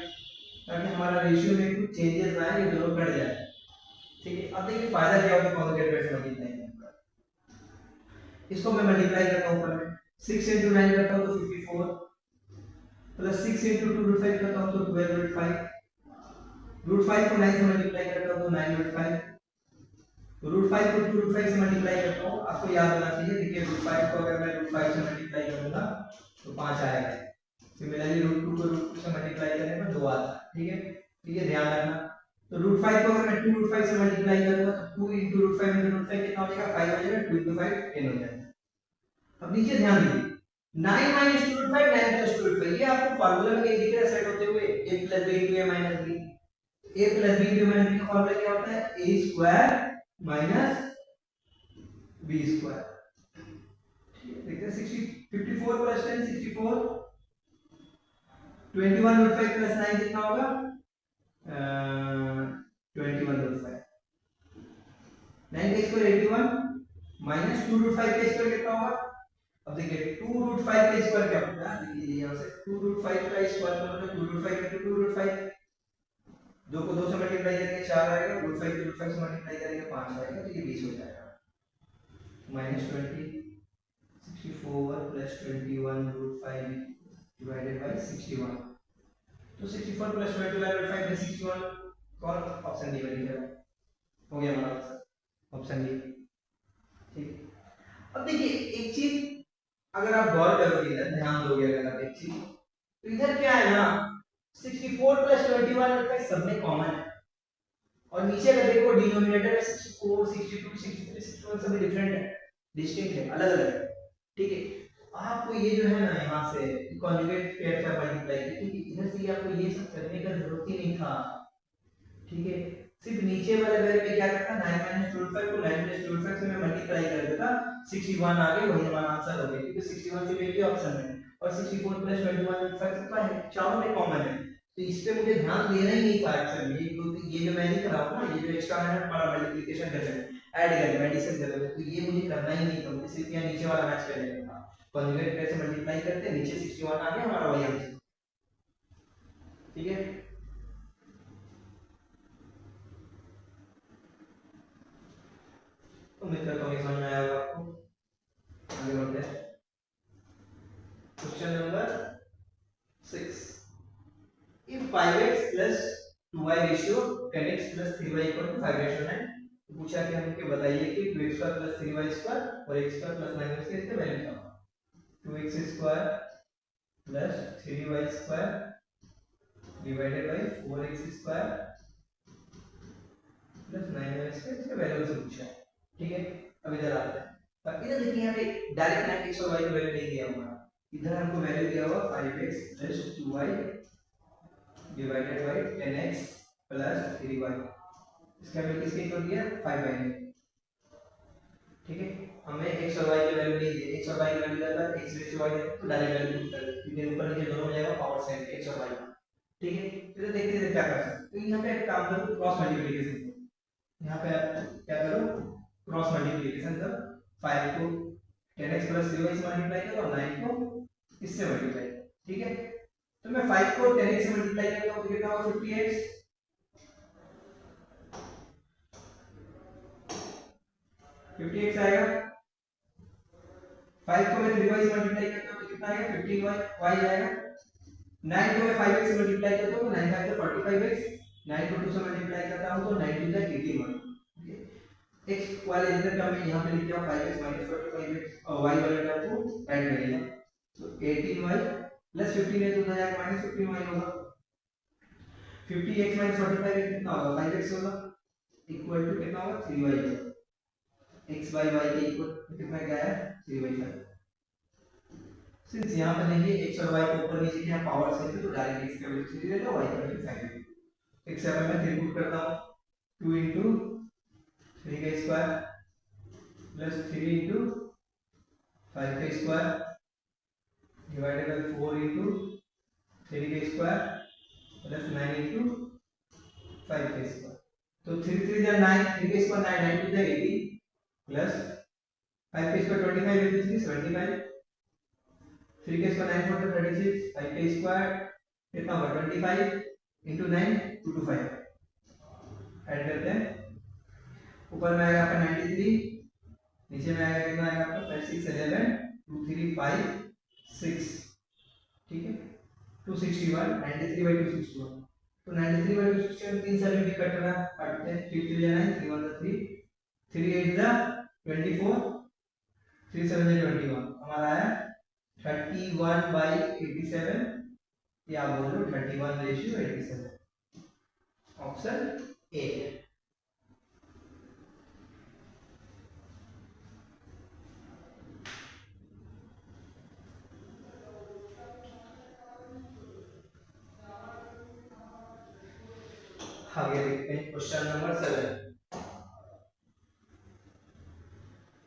ताकि हमारा रेशियो में कुछ चेंजेस ना आए, ये दोनों कट जाए, ठीक है। अब देखिए फायदा क्या होगा कॉन्जुगेट पेयर से मल्टीप्लाई करने का, इसको मैं मल्टीप्लाई करता हूं ऊपर में, 6 into 9 करता हूं तो 54 प्लस 6 into 2 रूट 5 करता हूं तो 12 रूट 5, रूट 5 को 9 से मल्टीप्लाई करता हूं तो 9 रूट 5, तो रूट 5 को 2 रूट 5 से मल्टीप्लाई करता हूं, आपको याद होना चाहिए, देखिए रूट 5 को अगर मैं रूट 5 से मल्टीप्लाई करूंगा तो 5 आएगा, सिमिलरली रूट 2 को रूट 2 से मल्टीप्लाई करने पर 2 आता है, ठीक है। तो ये ध्यान रखना, तो रूट 5 को अगर मैं 2 रूट 5 से मल्टीप्लाई करूंगा तो 2 into रूट 5 into रूट 5 कितना हो जाएगा, 5 हो जाएगा, 2 into 5 10 हो जाएगा। अब नीचे ध्यान दीजिए, 9 minus 2 root 5 9 plus 2 root 5, ये आपको फार्मूला में कहीं दिख रहा है सेट होते हुए, a plus b into a minus b, a plus b into a minus b का फार्मूला क्या होता है, a square minus b square, ठीक है। देखते हैं 60 54 plus 10 64, 21 root 5 plus 9 कितना होगा, 21 root 5, 9 का स्क्वायर 81 minus 2 root 5 का स्क्वायर कितना होगा, अब देखिए 2 रूट 5 का स्क्वायर क्या होता है, देखिए यहां से 2 रूट 5 का स्क्वायर मतलब 2 रूट 5 into 2 रूट 5, 2 को 2 से मल्टीप्लाई करेंगे 4 आएगा, रूट 5 को रूट 5 से मल्टीप्लाई करेंगे 5 आएगा, तो ये 20 हो जाएगा, -20 64 plus 21 रूट 5 divided by 61, तो 64 plus 21 रूट 5 by 61, कौन ऑप्शन डी में लिखेगा, हो गया हमारा आंसर ऑप्शन डी, ठीक। अब देखिए एक चीज अगर आप गौर करोगे, इधर ध्यान दोगे अगर आप एक चीज, तो इधर क्या है ना, 64 प्लस 21 रूट 5 सब में कॉमन है, और नीचे अगर देखो डिनोमिनेटर में 64 62 63 61 सब डिफरेंट है, डिस्टिंक्ट है, अलग अलग है, ठीक है। आपको ये जो है ना यहाँ से कॉन्जुगेट पेयर से मल्टीप्लाई की, ठीक है, इधर से आपको ये सब करने का जरूरत ही नहीं था, ठीक है। सिर्फ नीचे वाले वैल्यू में क्या करता, 9 माइनस 25 को 9 प्लस 25 से मैं मल्टीप्लाई कर देता, 61 आ गई, वही हमारा आंसर हो गया, क्योंकि 61 से मेरे ऑप्शन में, और 64 प्लस 21 5 कितना है, चारों में कॉमन है, तो इस पे मुझे ध्यान देना ही नहीं था एक्चुअली, ये जो मैं लिख रहा हूं ना, ये जो एक्स्ट्रा है हमारा मल्टीप्लिकेशन कर रहे हैं, ऐड कर रहे हैं, एडिशन कर रहे हैं, तो ये मुझे करना ही नहीं था, मुझे सिर्फ यहाँ नीचे वाला मैच कर लेना था, कॉन्जुगेट पेयर से मल्टीप्लाई करते हैं, नीचे 61 आ गया, हमारा वही आंसर, ठीक है। उम्मीद करता हूँ समझ में आया होगा आपको, आगे बढ़ते हैं question number 6, if 5x plus 2y ratio 10x plus 3y equal to 5:9, तो पूछा कि हमको बताइए कि 2x square plus 3y square और x square plus 9x के इसके वैल्यू क्या होगा, 2x square plus 3y square divided by 4x square plus 9y square इसके वैल्यू से पूछा है, ठीक है। अब इधर आते हैं, बाकी इधर देखिए यहाँ पे डायरेक्ट 9x और y का वैल्यू नहीं दिया हुआ, इधर हमको वैल्यू दिया हुआ 5x plus 2y divided by 10x plus 3y, इसका वैल्यू किसके इक्वल दिया, 5/9, ठीक है। हमें x और y की वैल्यू नहीं दी, x और y की वैल्यू ज्यादा, x रेशो y है तो डायरेक्ट वैल्यू पुट कर दो, क्योंकि ऊपर नीचे दोनों हो जाएगा पावर साइन x और y, ठीक है। तो देखते हैं क्या कर सकते हैं, तो यहाँ पे एक काम करो, क्रॉस मल्टीप्लिकेशन करो, यहाँ पे आप क्या करो, क्रॉस मल्टीप्लिकेशन करो, 5 को 10x plus 3y से मल्टीप्लाई करो और 9 को इससे मल्टीप्लाई करो, ठीक है। तो मैं 5 को 10x से मल्टीप्लाई करता हूं तो कितना होगा, 50x, 50x आएगा, 5 को मैं 3y से मल्टीप्लाई करता हूं तो कितना आएगा, 15y आएगा, 9 को मैं 5x से मल्टीप्लाई करता हूं तो 9 5 45x, 9 को 2 से मल्टीप्लाई करता हूं तो 9 2 81, x वाले इधर का मैं यहां पे लिख दिया 5x 45x और y वाले टर्म को ऐड करेंगे, तो 18y प्लस 15 है तो उधर जाकर -15y होगा, 50x - 45 कितना होगा, 5x होगा, इक्वल टू कितना होगा, 3y होगा, x by y के इक्वल कितना क्या है, 3/5, सिंस यहाँ पे देखिए x और y को ऊपर नीचे क्या पावर से तो डायरेक्ट x का वैल्यू 3 ले लो, y का वैल्यू 5 ले लो। x यहाँ पे मैं 3 पुट करता हूँ, 2 into 3 का स्क्वायर प्लस 3 into 5 का स्क्वायर डिवाइडेड बाय 4 into 3 का स्क्वायर प्लस 9 into 5 का स्क्वायर। तो 3 3 जा 9, 3 का स्क्वायर 9, 9 टू जा 18 प्लस 5 का स्क्वायर 25 into 3 75, 3 का स्क्वायर 9 4 36, 5 का स्क्वायर कितना होगा 25 into 9 225। ऐड करते हैं, ऊपर में आएगा आपका 93, नीचे में आएगा कितना आएगा आपका 5 6 11 2 3 5 6, ठीक है 261, 93 by 261। तो 93 by 261 तीन साल में भी कट रहा है, काटते हैं 3 3 जा 9 3 1 जा 3 3 8 जा 24 3 7 जा 21, हमारा आया 31 by 87 या बोल लो 31:87, ऑप्शन ए। आगे देखते हैं क्वेश्चन नंबर 7।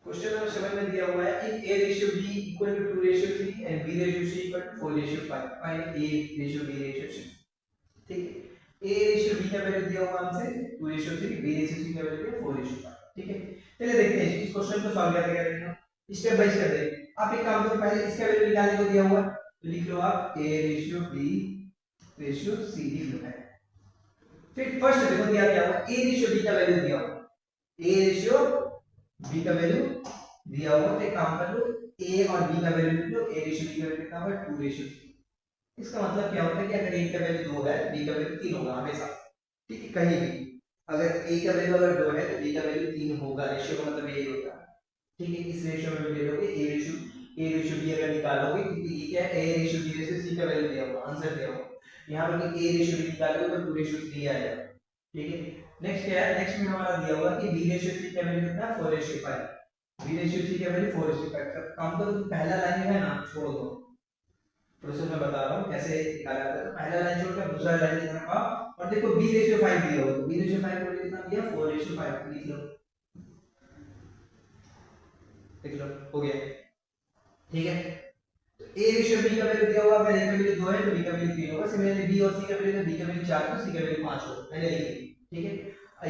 क्वेश्चन नंबर 7 में दिया हुआ है if a ratio b equal to 2 ratio 3 and b ratio c equal to 4 ratio 5 find a ratio b ratio c। ठीक है, a ratio b का वैल्यू दिया हुआ हमसे 2 ratio 3, b ratio c का वैल्यू 4 ratio 5। ठीक है, चलिए देखते हैं इस क्वेश्चन को सॉल्व कैसे करेंगे, स्टेप बाय स्टेप देखिए। आप एक काम करो, पहले इसका वैल्यू निकालने को दिया हुआ है तो लिख लो आप a ratio b ratio c लिख लो है। फिर फर्स्ट देखो दिया क्या हुआ, a ratio b का वैल्यू दिया हुआ, a ratio b का वैल्यू दिया हुआ, तो एक काम कर लो a और b का वैल्यू लिख लो, a रेशियो b का वैल्यू कितना होगा 2 रेशियो 3। इसका मतलब क्या होता है कि अगर a का वैल्यू 2 है b का वैल्यू 3 होगा हमेशा, ठीक है कहीं भी अगर a का वैल्यू अगर 2 है तो b का वैल्यू 3 होगा, रेशियो का मतलब यही होता है। ठीक है, इस रेशियो में ले लोगे a रेशियो b अगर निकालोगे, क्योंकि ये क्या है a ratio b ratio c का वैल्यू दिया हुआ, आंसर दिया हुआ, यहां पर कि a रेशियो b निकालोगे तो 2 रेशियो 3 आएगा। ठीक है, नेक्स्ट क्या है, नेक्स्ट में हमारा दिया हुआ कि b रेशियो c का वैल्यू कितना 4 रेशियो 5, b रेशियो c का वैल्यू 4 रेशियो 5। काम करो, पहला लाइन है ना छोड़ दो, प्रोसेस में बता रहा हूं कैसे निकाला जाता है। तो पहला लाइन छोड़कर दूसरा लाइन की तरफ आओ और देखो b रेशियो 5 दिया हुआ, तो b रेशियो 5 को कितना दिया 4 रेशियो 5 लिख लो, लिख लो हो गया। ठीक है, तो a रेशियो b का वैल्यू दिया हुआ, अगर a का वैल्यू 2 है तो b का वैल्यू 3 होगा, सिमिलरली b और c का वैल्यू, तो b का वैल्यू 4 तो c का वैल्यू 5 होगा, मैंने लिख दी। ठीक है,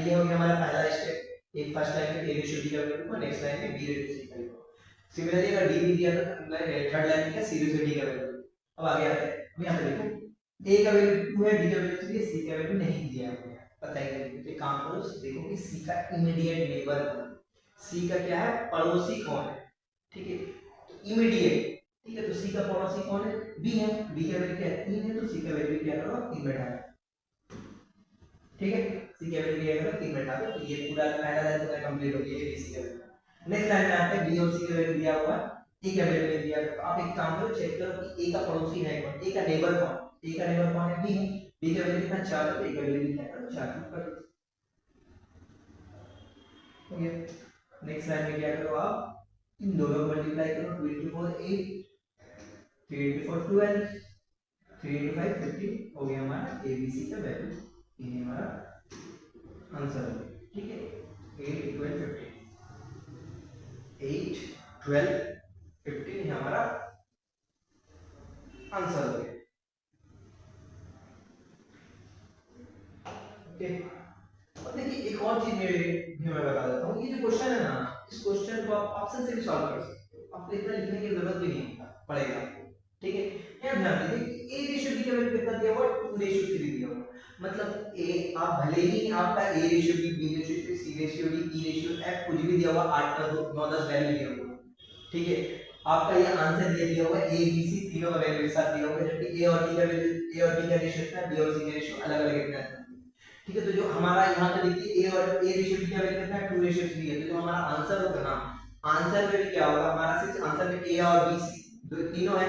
ये हो गया हमारा पहला स्टेप, एक फर्स्ट लाइन में a रेशियो b का वैल्यू को, नेक्स्ट लाइन में b रेशियो c का वैल्यू। सिमिलरली अगर d भी दिया तो थर्ड लाइन में क्या c रेशियो d का वैल्यू। अब आगे आते हैं, अब यहां पे देखो a का वैल्यू 2 है, b का वैल्यू 3 है, c का वैल्यू नहीं दिया है, पता है कि तो काम करो, देखो कि c का इमीडिएट नेबर कौन, c का क्या है पड़ोसी कौन है। ठीक है, तो इमीडिएट, ठीक है, तो c का पड़ोसी कौन है b है, b का वैल्यू क्या है 3 है, तो c का वैल्यू क्या करो 3 बैठा है। ठीक है, c का वैल्यू क्या करो 3 बैठा दो, तो ये पूरा पहला लाइन पूरा कंप्लीट हो गया, ये c का वैल्यू। नेक्स्ट लाइन में आते हैं b और c का वैल्यू दिया हुआ है, a का वैल्यू नहीं दिया, तो आप एक काम करो चेक करो कि a का पड़ोसी है कौन, a का नेबर कौन, a का नेबर कौन है b है, b का वैल्यू कितना 4 है, तो a का वैल्यू क्या करो 4 कर दो। हो गया, नेक्स्ट लाइन में क्या करो आप इन दोनों को मल्टीप्लाई करो, 2 into 4 8, 3 into 4 12, 3 into 5 15, हो गया हमारा abc का वैल्यू, ये हमारा आंसर है। ठीक है, 8 12 15, 8 12 15 ये हमारा आंसर हो गया। ओके, और देखिए एक और चीज मैं बता देता हूँ, ये जो क्वेश्चन है ना, इस क्वेश्चन को आप ऑप्शन से भी सॉल्व कर सकते हो, आपको इतना लिखने की जरूरत भी नहीं पड़ेगा। ठीक है, यहाँ ध्यान दीजिए a रेशियो b का वैल्यू कितना दिया हुआ 2 रेशियो 3 दिया हुआ, मतलब a आप भले ही आपका a ratio b ratio c ratio d e ratio f कुछ भी दिया हुआ 8 का 9 10 वैल्यू दिया हुआ, ठीक है, आपका ये आंसर ये दिया हुआ है a b c तीनों का वैल्यू एक साथ दिया हुआ है, जबकि a और d का वैल्यू a और b का रेशियो कितना है, b और c का रेशियो अलग अलग कितना है। ठीक है, तो जो हमारा यहाँ पे देखिए a और a रेशियो b का वैल्यू कितना है 2 रेशियो 3 है, तो जो हमारा आंसर होगा ना, आंसर में भी क्या होगा हमारा, सिर्फ आंसर में a और b दो तीनों है,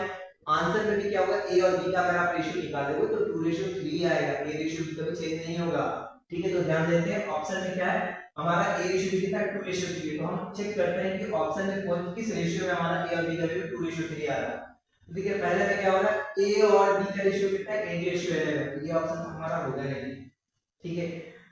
आंसर में भी क्या होगा a और b का अगर आप रेशियो निकालोगे तो 2 रेशियो 3 आएगा, a रेशियो b कभी चेंज नहीं होगा। ठीक है, तो ध्यान देते हैं ऑप्शन में क्या है हमारा a रेशियो b कितना है 2 रेशियो 3, तो हम चेक करते हैं कि ऑप्शन में कौन किस रेशियो में हमारा a और b का वैल्यू 2 रेशियो 3 आ रहा है। देखिए पहले में क्या हो रहा है, ए और बी का रेशियो कितना है, 8:11 है, तो ये ऑप्शन हमारा होगा नहीं, ठीक है।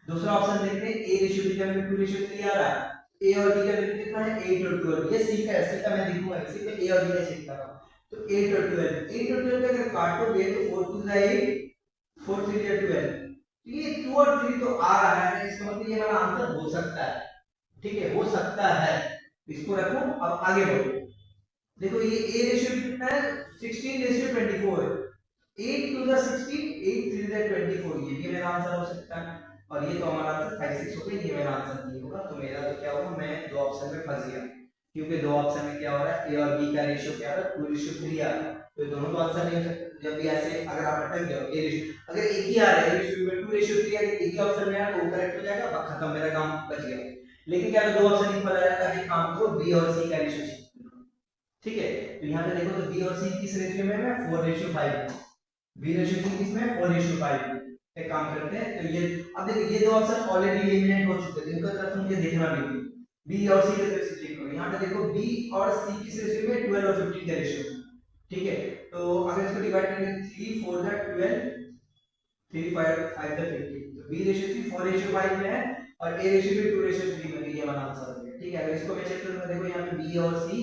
दूसरा ऑप्शन देखते हैं, ए रेशियो बी का वैल्यू 2:3 आ रहा है, ए और बी का वैल्यू कितना है, 8 और 12, ये सी का है, सी का मैं लिखूंगा, इसी पे ए और बी का चेक कर रहा हूं। तो 8 और 12, 8 और 12 अगर काटोगे तो 4 2 जा 8, 4 3 जा 12, ये 2 और 3 तो आ रहा है, इसका मतलब ये हमारा आंसर हो सकता है, ठीक है, हो सकता है। इसको रखो, अब आगे बढ़ो। देखो ये ए रेशियो कितना है, 16:24, 8 to the 16, 8 3 the 24, ये भी मेरा आंसर हो सकता है। और ये तो हमारा आंसर 5 6 हो गया, ये मेरा आंसर नहीं होगा। तो मेरा तो क्या होगा, मैं दो ऑप्शन में फंस गया, क्योंकि दो ऑप्शन में क्या हो रहा है, ए और बी का रेशियो क्या आ रहा है, 2:3 आ रहा है, तो दोनों तो आंसर नहीं हो सकते। जब भी ऐसे अगर आप अटक जाओ, ए रेशियो अगर एक ही आ रहा है, ए रेशियो में 2:3 अगर एक ही ऑप्शन में आया तो वो करेक्ट हो जाएगा, बस खत्म, मेरा काम बच गया। लेकिन क्या दो ऑप्शन इक्वल आ जाता है, एक काम करो, बी और सी का रेशियो, ठीक है। तो यहाँ पे देखो, तो बी और सी किस रेशियो में है, 4:5, बी रेशियो सी किस में है, 4:5। एक काम करते हैं, तो ये अब देखिए ये दो ऑप्शन ऑलरेडी एलिमिनेट हो चुके हैं, इनका तरफ मुझे देखना भी नहीं, बी और सी की तरफ से चेक करो। यहाँ पे देखो बी और सी किस रेशियो में, 12 और 15 के रेशियो में, ठीक है। तो अगर इसको डिवाइड करेंगे, 3 4 द 12, 3 5 5 द 15, तो बी रेशियो सी 4:5 में है और ए रेशियो भी 2:3 में है, ये हमारा आंसर हो गया, ठीक है। अगर इसको मैं चेक करूंगा, देखो यहाँ पे बी और सी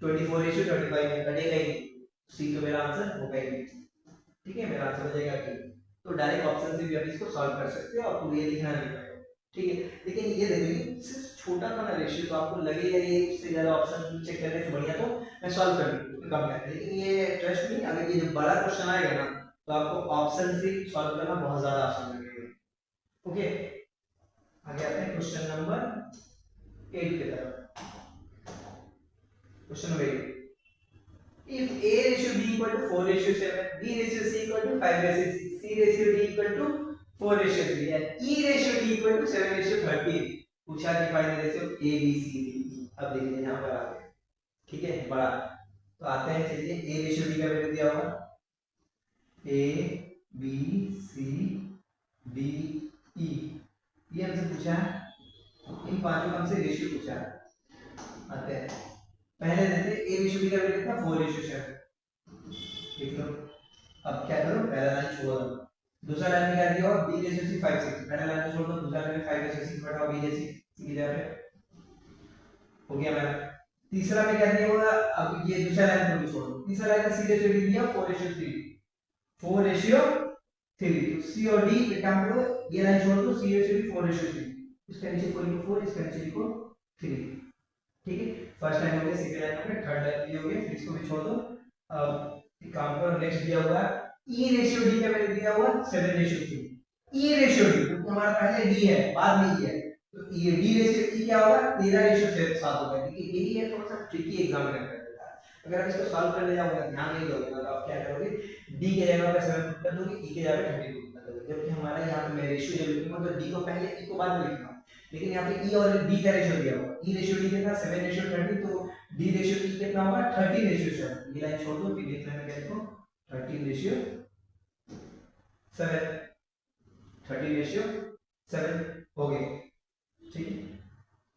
24:25 में कटेगा ही, सी तो मेरा आंसर होगा ही, ठीक है, मेरा आंसर हो जाएगा कि। तो डायरेक्ट ऑप्शन से भी आप इसको सॉल्व कर सकते हो, आपको ये लिखना नहीं पड़ेगा, ठीक है। लेकिन ये देखिए सिर्फ छोटा सा ना रेशियो, तो आपको लगेगा ये इससे ज्यादा ऑप्शन चेक करने से बढ़िया तो मैं सॉल्व कर लूं, कम करते हैं। लेकिन ये ट्रस्ट नहीं, अगर ये जब बड़ा क्वेश्चन आएगा ना, तो आपको ऑप्शन से सॉल्व करना बहुत ज्यादा आसान लगेगा, ओके। आगे आते हैं क्वेश्चन नंबर 8 की तरफ। Question number 8, if A ratio B equal to 4:7, B ratio C equal to 5:6, C ratio D equal to 4:3 and E ratio D equal to 7:13, पूछा कि find ratio A B C D। अब देखिए यहाँ पर आ गए, ठीक है, बड़ा। तो आते हैं, चलिए A रेशियो D का वैल्यू दिया होगा, A B C D E, ये हमसे पूछा है, इन पांचों का हमसे रेशियो पूछा है। आते हैं, पहले देते ए रेशियो बी का वैल्यू कितना, 4:7, देख लो। अब क्या करो, पहला लाइन छोड़ दो, दूसरा लाइन में क्या दिया होगा, बी रेशियो सी 5:6, पहला लाइन छोड़ दो, दूसरा लाइन में 5:6 बैठाओ, बी रेशियो सी की जगह पे, हो गया मेरा। तीसरा में क्या दिया होगा, अब ये दूसरा लाइन को भी छोड़ दो, तीसरा लाइन में सी रेशियो डी दिया 4:3, 4:3, तो सी और डी पे काम करो, ये लाइन छोड़ दो, सी रेशियो डी 4:3, इसका नीचे 4 इसका नीचे लिखो 3, ठीक है। फर्स्ट लाइन हो गया, सेकंड लाइन हो गया, थर्ड लाइन भी हो गया, फिर इसको भी छोड़ दो। अब एक काम करो, नेक्स्ट दिया हुआ है ई रेशियो डी का वैल्यू दिया हुआ 7:3, ई रेशियो डी क्योंकि हमारा पहले डी है बाद में ई है, तो ये डी रेशियो ई क्या होगा, 13:7 होगा, क्योंकि यही है थोड़ा सा ट्रिकी एग्जाम में करता है। अगर आप इसको सॉल्व करने जाओगे, ध्यान नहीं दोगे, तो आप क्या करोगे, डी के जगह पे 7 पुट कर दोगे, ई के जगह पे 30 पुट कर दोगे, जबकि हमारा यहाँ पे मैं रेशियो जब लिखूंगा तो डी को पहले ई को बाद में लिखूंगा, लेकिन यहाँ पे ई और डी का रेशियो दिया हुआ, ई रेशियो डी कितना 7:30, तो डी रेशियो ई कितना होगा 13:7, ये लाइन छोड़ दो, फिर देख लेना क्या लिखो, 13:7, 13:7 हो गए, ठीक है।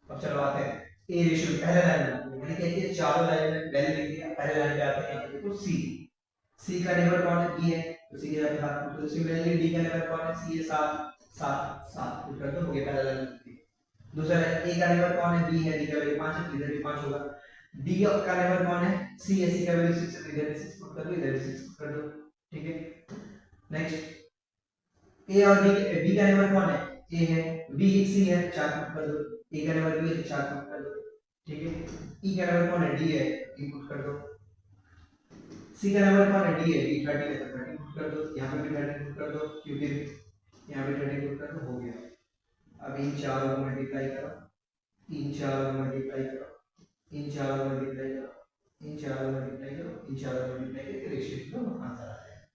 अब चलो आते हैं ए रेशियो, पहले लाइन में मैंने क्या किया, चारों लाइन में वैल्यू लिख दिया, पहले लाइन पे आते हैं, यहाँ पे देखो सी, सी का नेबर कौन है, डी है, तो सी के जगह पे 7 पुट करो, सिमिलरली डी का नेबर कौन है, सी है 7 7 7 पुट कर दो, हो गया पहला लाइन। दूसरा ए का नेबर कौन है, बी है, डी का वैल्यू 5 है, इधर भी 5 होगा, डी का नेबर कौन है, सी है, सी का वैल्यू 6 है, इधर भी 6 पुट कर दो, इधर भी 6 पुट कर दो, ठीक है। नेक्स्ट ए और बी का नेबर कौन है, ए है, बी सी है, 4 पुट कर दो, ए का नेबर बी है, 4 पुट कर दो, ठीक है। ई का नेबर कौन है, डी है, डी पुट कर दो, सी का नेबर कौन है, डी है, डी 30 है, तो 30 पुट कर दो, यहाँ पे भी 30 पुट कर दो, क्योंकि यहाँ पे 30 पुट कर दो, हो गया। अब इन चारों को मल्टीप्लाई करो, इन चारों को मल्टीप्लाई करो, इन चारों को मल्टीप्लाई करो, इन चारों को मल्टीप्लाई करो, इन चारों को मल्टीप्लाई करके रेशियो को आंसर आ जाएगा,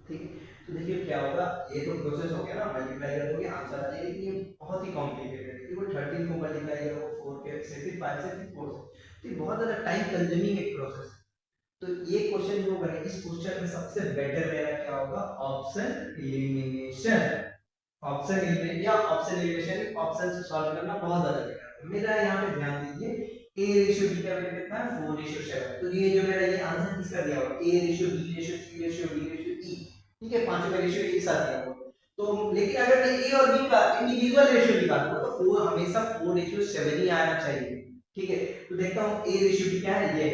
ठीक है। तो देखिए क्या होगा, ये तो प्रोसेस हो गया ना, मल्टीप्लाई कर दोगे आंसर आ जाएगा, लेकिन ये बहुत ही कॉम्प्लिकेटेड है, देखो 13 को मल्टीप्लाई करो 4 के से, फिर 5 से, फिर 4 से, तो ये बहुत ज्यादा टाइम कंज्यूमिंग एक प्रोसेस है। तो ये क्वेश्चन जो बने, इस क्वेश्चन में सबसे बेटर मेरा क्या होगा, ऑप्शन एलिमिनेशन, ऑप्शन एलिमिनेशन या ऑप्शन एलिमिनेशन, ऑप्शन से सॉल्व करना बहुत ज्यादा बेटर है। मेरा यहाँ पे ध्यान दीजिए, a रेशियो b का वैल्यू कितना है 4:7। तो ये जो मेरा ये आंसर किसका दिया हुआ a ratio b ratio c ratio d ratio e, ठीक है, पांचों का रेशियो एक साथ दिया हुआ। तो लेकिन अगर मैं a और b का इंडिविजुअल रेशियो निकालूंगा तो 4 हमेशा 4:7 ही आना चाहिए, ठीक है। तो देखता हूं a रेशियो b क्या है, ये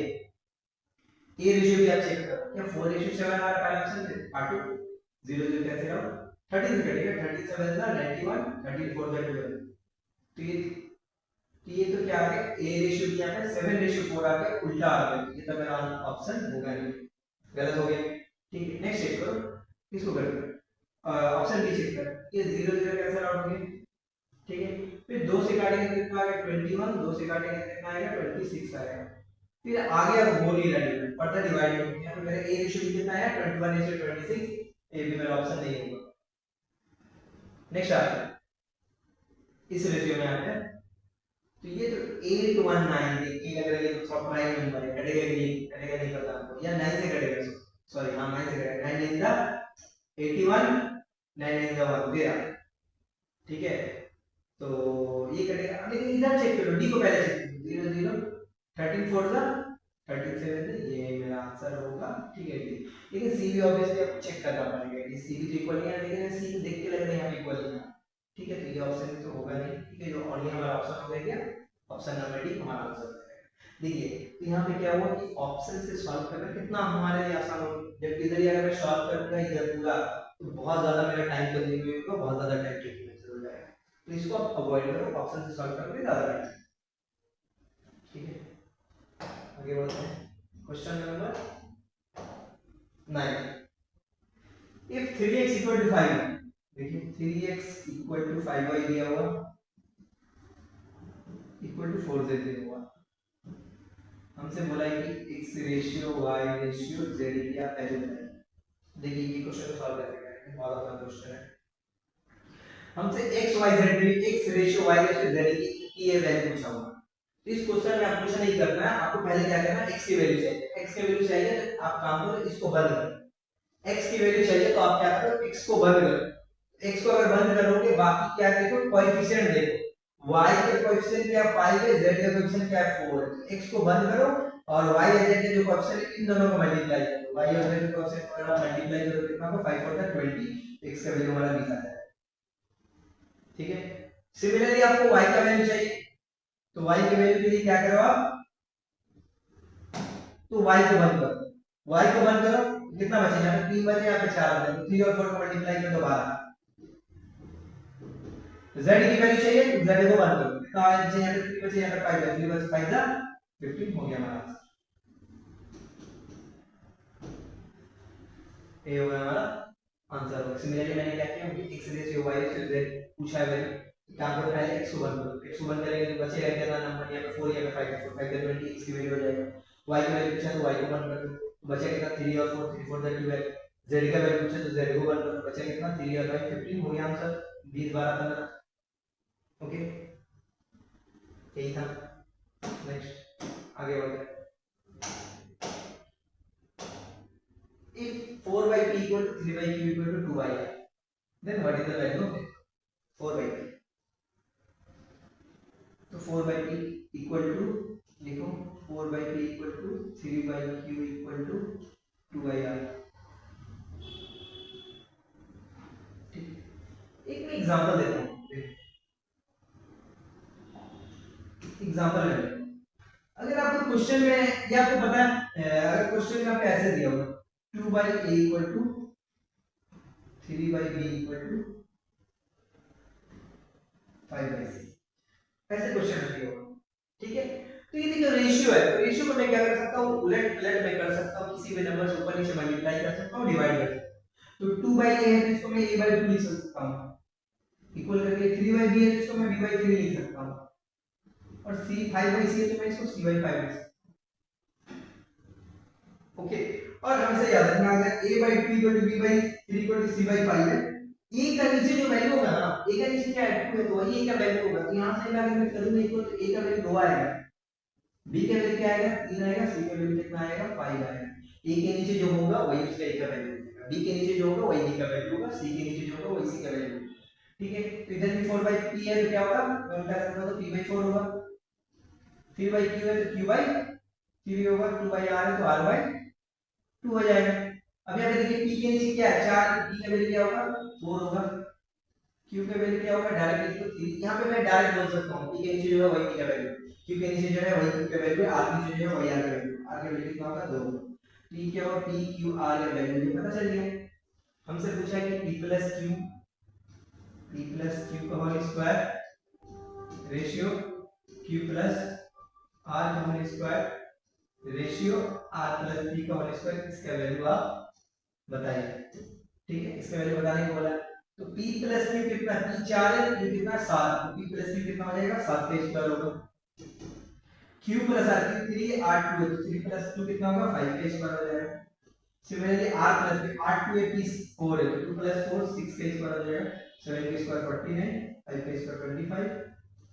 a रेशियो भी आप चेक करो, क्या 4:7 आ रहा है पहला ऑप्शन से, ऑटो 0 0 कैसे रहो 13 कटेगा, 37 ना 91, 13 4 दैट 12। तो ये तो क्या आ गया a रेशियो भी यहाँ पे 7:4 आ गया, उल्टा आ गया, ये तो मेरा ऑप्शन होगा नहीं, गलत हो गया, ठीक है। नेक्स्ट चेक करो, किसको करते ऑप्शन बी चेक कर, ये 0 0 कैंसिल आउट हो गया, ठीक है। फिर 2 से काटेंगे तो कितना आ गया 21, 2 से काटेंगे तो कितना आएगा 26 आएगा। फिर आगे अब होल ही रेडी फर्दर डिवाइड हो गया, तो मेरा a रेशियो कितना है 21:26, ए भी मेरा ऑप्शन नहीं होगा। नेक्स्ट आ गया इस रेशियो में आते हैं, तो ये तो 819 देखिए, अगर ये तो सब प्राइम नंबर है, कटेगा नहीं पता आपको, या 9 से कटेगा, सॉरी हां 9 से कटेगा, 9 इन द 81, 9 इन द 1 13, ठीक है। तो ये कटेगा, लेकिन इधर चेक करो डी को पहले चेक करो, 0 0 13 4 द 37, ये मेरा आंसर होगा, ठीक है। लेकिन सी भी ऑब्वियसली आपको चेक करना पड़ेगा, ये सी भी तो इक्वल नहीं है, लेकिन सी देख के लग रहा है यहां इक्वल नहीं है, ठीक है। तो ये ऑप्शन तो होगा नहीं, ठीक है। जो और ये हमारा ऑप्शन हो गया, ऑप्शन नंबर डी हमारा आंसर है। देखिए तो यहाँ पे क्या हुआ कि ऑप्शन से सॉल्व करना कितना हमारे लिए आसान हो, जब इधर ही अगर मैं सॉल्व करूंगा इधर पूरा तो बहुत ज्यादा मेरा टाइम कंज्यूमिंग होगा, बहुत ज्यादा टाइम टेकिंग हो जाएगा, तो इसको आप अवॉइड करो, ऑप्शन से सॉल्व करोगे ज्यादा टाइम, ठीक है। आगे बढ़ते हैं, question number 9, if 3x equal to 5, देखिए 3x equal to 5y दिया हुआ equal to 4z दिया हुआ, हमसे बोला है कि x ratio y ratio z क्या वैल्यू है। देखिए ये क्वेश्चन सॉल्व करेंगे, बहुत आसान क्वेश्चन है। हमसे x y z x ratio y ratio z की ये वैल्यू पूछा हुआ, इस क्वेश्चन में आपको कुछ नहीं करना है, आपको पहले क्या करना है, x की वैल्यू चाहिए, x की वैल्यू चाहिए तो आप काम करो इसको बंद करो, x की वैल्यू चाहिए तो आप क्या करो x को बंद करो, x को अगर बंद करोगे बाकी क्या देखो कोएफिशिएंट देखो, y के कोएफिशिएंट क्या है 5 है, z का कोएफिशिएंट क्या है 4 है, x को बंद करो और y और z के जो कोएफिशिएंट इन दोनों को मल्टीप्लाई करो, y और z के कोएफिशिएंट को मल्टीप्लाई करो कितना को 5 4 20, x का वैल्यू हमारा 20 आ जाएगा, ठीक है। सिमिलरली आपको y का वैल्यू चाहिए तो y की वैल्यू के लिए क्या करो आप, तो y को बंद करो, y को बंद करो कितना बचे, यहाँ पे 3 बचे, यहाँ पे 4 बचे, 3 और 4 को मल्टीप्लाई कर दो 12, z की वैल्यू चाहिए तो z को बंद करो, कितना बचे, यहाँ पे 3 बचे, यहाँ पे 5 बचे, 3 बचे 5 जा 15 हो गया हमारा आंसर, ये हो गया हमारा आंसर। सिमिलरली मैंने क्या किया कि x ratio y ratio z पूछा है वैल्यू, क्या करो पहले x को बंद करो, x को बंद करेंगे तो बचेगा कितना नंबर, यहाँ पे 4 यहाँ पे 5 4 5 का 20 x की वैल्यू हो जाएगा, y की वैल्यू पूछा तो y को बंद कर दो, बचेगा कितना 3 और 4 3 4 दैट 12, z का वैल्यू पूछा तो z को बंद करो, बचेगा कितना 3 और 5 15 हो गया आंसर 20 12 15, ओके यही था। नेक्स्ट आगे बढ़ते हैं, if 4 by p equal to 3 by q equal to 2 by r, then what is the value of 4 by p, तो 4 by p equal to लिखो 4 by p equal to 3 by q equal to 2 by r, ठीक। एक मैं example देता हूं, example है, अगर आपको क्वेश्चन में ये आपको पता है, अगर क्वेश्चन में आपको ऐसे दिया होगा 2 by a equal to 3 by b equal to 5 by c, ऐसे क्वेश्चन दिया होगा, ठीक है। तो ये देखो रेशियो है, तो रेशियो को मैं क्या कर सकता हूँ, उलट पलट मैं कर सकता हूँ, किसी भी नंबर से ऊपर नीचे मल्टीप्लाई कर सकता हूँ, डिवाइड कर सकता हूँ। तो 2 by a है तो इसको मैं a by 2 लिख सकता हूँ, इक्वल करके 3 by b है तो इसको मैं b by 3 लिख सकता हूँ, और c 5 by c है तो मैं इसको c by 5 लिख सकता हूँ, ओके। और हमेशा याद रखना अगर a by 2 equal to b by 3 equal to c by 5 है, a का नीचे जो वैल्यू होगा ना, a का नीचे क्या है 2 है, तो वही a का वैल्यू होगा, तो यहां से मैं अगर मैं करूंगा इक्वल तो a का वैल्यू 2 आएगा, b का वैल्यू क्या आएगा 3 आएगा, c का वैल्यू कितना आएगा 5 आएगा, a के नीचे जो होगा वही उसका a का वैल्यू होगा, b के नीचे जो होगा वही b का वैल्यू होगा, c के नीचे जो होगा वही c का वैल्यू होगा, ठीक है। तो इधर भी 4 by p है तो क्या होगा, मैं उल्टा करूंगा तो p by 4 होगा, 3 बाई क्यू है तो क्यू बाई 3 होगा, 2 बाई आर है तो आर बाई 2 हो जाएगा। अब यहाँ पे देखिए पी के नीचे क्या है 4, पी का वैल्यू क्या होगा 4 होगा, क्यू का वैल्यू क्या होगा डायरेक्ट इसको 3। यहाँ पे मैं डायरेक्ट बोल सकता हूँ पी के नीचे जो है वही पी का वैल्यू, क्यू के नीचे जो है वही क्यू का वैल्यू, आर के नीचे जो है वही आर का वैल्यू, आर का वैल्यू कितना होगा 2। पी क्या होगा पी क्यू आर का वैल्यू पता चल गया। हमसे पूछा है कि पी प्लस क्यू का whole square ratio Q plus R का whole square ratio R plus P का होल स्क्वायर, इसका वैल्यू आप बताइए। ठीक है, इसका वैल्यू बताने को बोला। तो p प्लस क्यू कितना, p 4 है, q कितना 7, तो p प्लस क्यू कितना हो जाएगा 7 का स्क्वायर होगा। q plus r q 3 r 2 है तो 3 प्लस 2 कितना होगा 5 का स्क्वायर हो जाएगा। सिमिलरली r प्लस r 2 है p 4 है तो 2 प्लस 4 6 का स्क्वायर हो जाएगा, 7 का स्क्वायर 49, 5 का स्क्वायर 25,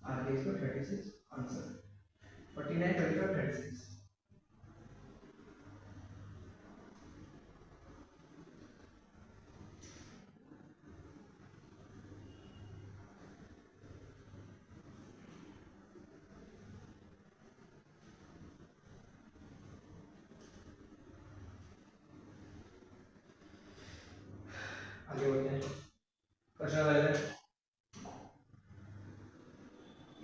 r का स्क्वायर 36। आंसर 49 25 36। आगे बढ़ते हैं question number 11।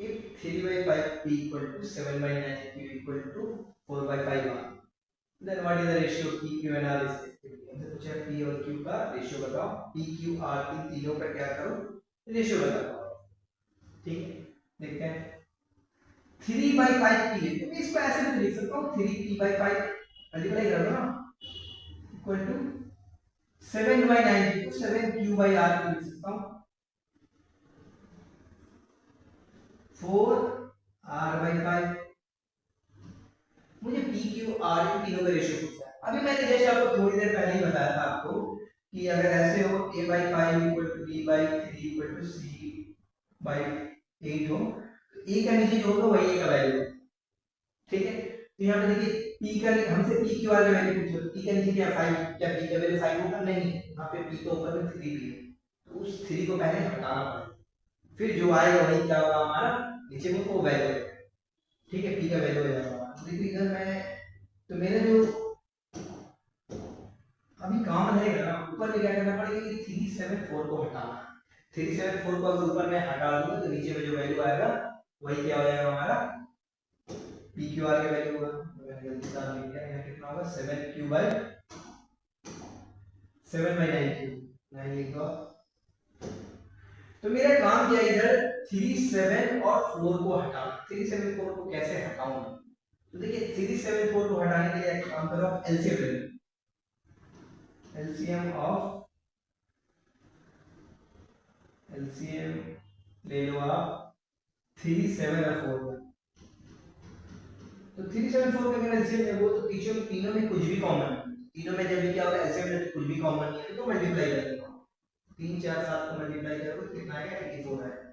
If 3 by 5 p equal to 7 by 9 q equal to 4 by 5 r, then what is the ratio p q and r respectively? हमसे पूछा p और q का रेशियो बताओ, p q r इन तीनों का क्या करो रेशियो बताओ। ठीक है, देखते हैं 3 by 5 p है तो मैं इसको ऐसे भी लिख सकता हूँ 3p by 5 मल्टीप्लाई कर दो ना इक्वल टू 7 by 9 तो 7q by r लिख सकता हूँ 4 r by 5। मुझे p q r इन तीनों का रेशियो पूछा है। अभी मैंने जैसे आपको थोड़ी देर पहले ही बताया था आपको कि अगर ऐसे हो a by 5 equal to b by 3 equal to c by 8 हो तो a का नीचे जो होगा वही a का वैल्यू है। ठीक है, तो यहाँ पे देखिए p का हमसे p q r का वैल्यू पूछो, p का नीचे क्या 5, क्या p का वैल्यू 5 होगा नहीं, यहाँ पे p तो ऊपर में 3 भी है तो उस 3 को पहले हटाना पड़ेगा, फिर जो आएगा वही क्या होगा हमारा नीचे में वो वैल्यू है। ठीक है, p का वैल्यू हो जाएगा। देखिए इधर मैं तो मेरे जो अभी काम रहेगा ना ऊपर में क्या करना पड़ेगा कि 374 को हटाना है। 374 को अगर ऊपर में हटा दूंगा तो नीचे में जो वैल्यू आएगा वही क्या हो जाएगा हमारा p q r का वैल्यू होगा। मैंने गलती से लिख दिया, यहाँ कितना होगा 7q by 7 by 9q 9 लिख दो। तो मेरा काम क्या है इधर 3 7 और 4 को हटाना। 3 7 4 को कैसे हटाऊं, तो देखिए 3 7 4 को हटाने के लिए एक काम करो आप एलसीएम ले लो, एलसीएम ले लो आप 3 7 और 4 का। तो 3 7 4 का अगर एलसीएम ले वो तो तीनों में कुछ भी कॉमन है, तीनों में जब भी क्या होगा एलसीएम ले तो कुछ भी कॉमन नहीं है तो मल्टीप्लाई कर देना 3 4 7 को मल्टीप्लाई करोगे तो कितना आएगा 84 आएगा।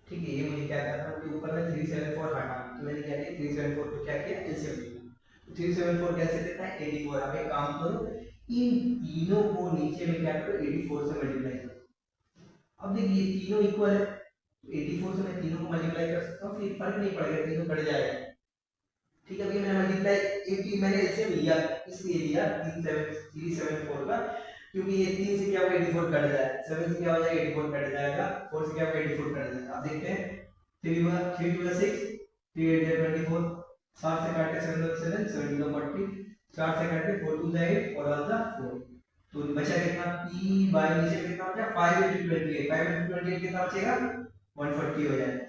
ठीक है, ये मुझे क्या करना है कि ऊपर में 374 हटाना, तो मैंने क्या किया 374 को क्या किया एलसीएम लिया। 374 कैसे देता है 84। अब एक काम करो इन तीनों को नीचे में क्या करो 84 से मल्टीप्लाई करो। अब देखिए तीनों इक्वल है तो 84 से मैं तीनों को मल्टीप्लाई कर सकता हूं, फिर फर्क नहीं पड़ेगा तीनों कट जाएगा। ठीक है, अभी मैंने मल्टीप्लाई 80 मैंने एलसीएम लिया इसलिए लिया 374 का क्योंकि ये 3 से क्या होगा 84 कट जाएगा, 7 से क्या हो जाएगा 84 कट जाएगा, 4 से क्या होगा 84 कट जाएगा। अब देखते हैं 3 2 6 3 8 24 7 से काट के 7 7 7 2 40 4 से काट के 4 2 8 और 1 4 तो बचा कितना p बाय नीचे कितना हो जाएगा 5 into 28 5 into 28 कितना बचेगा 140 हो जाएगा।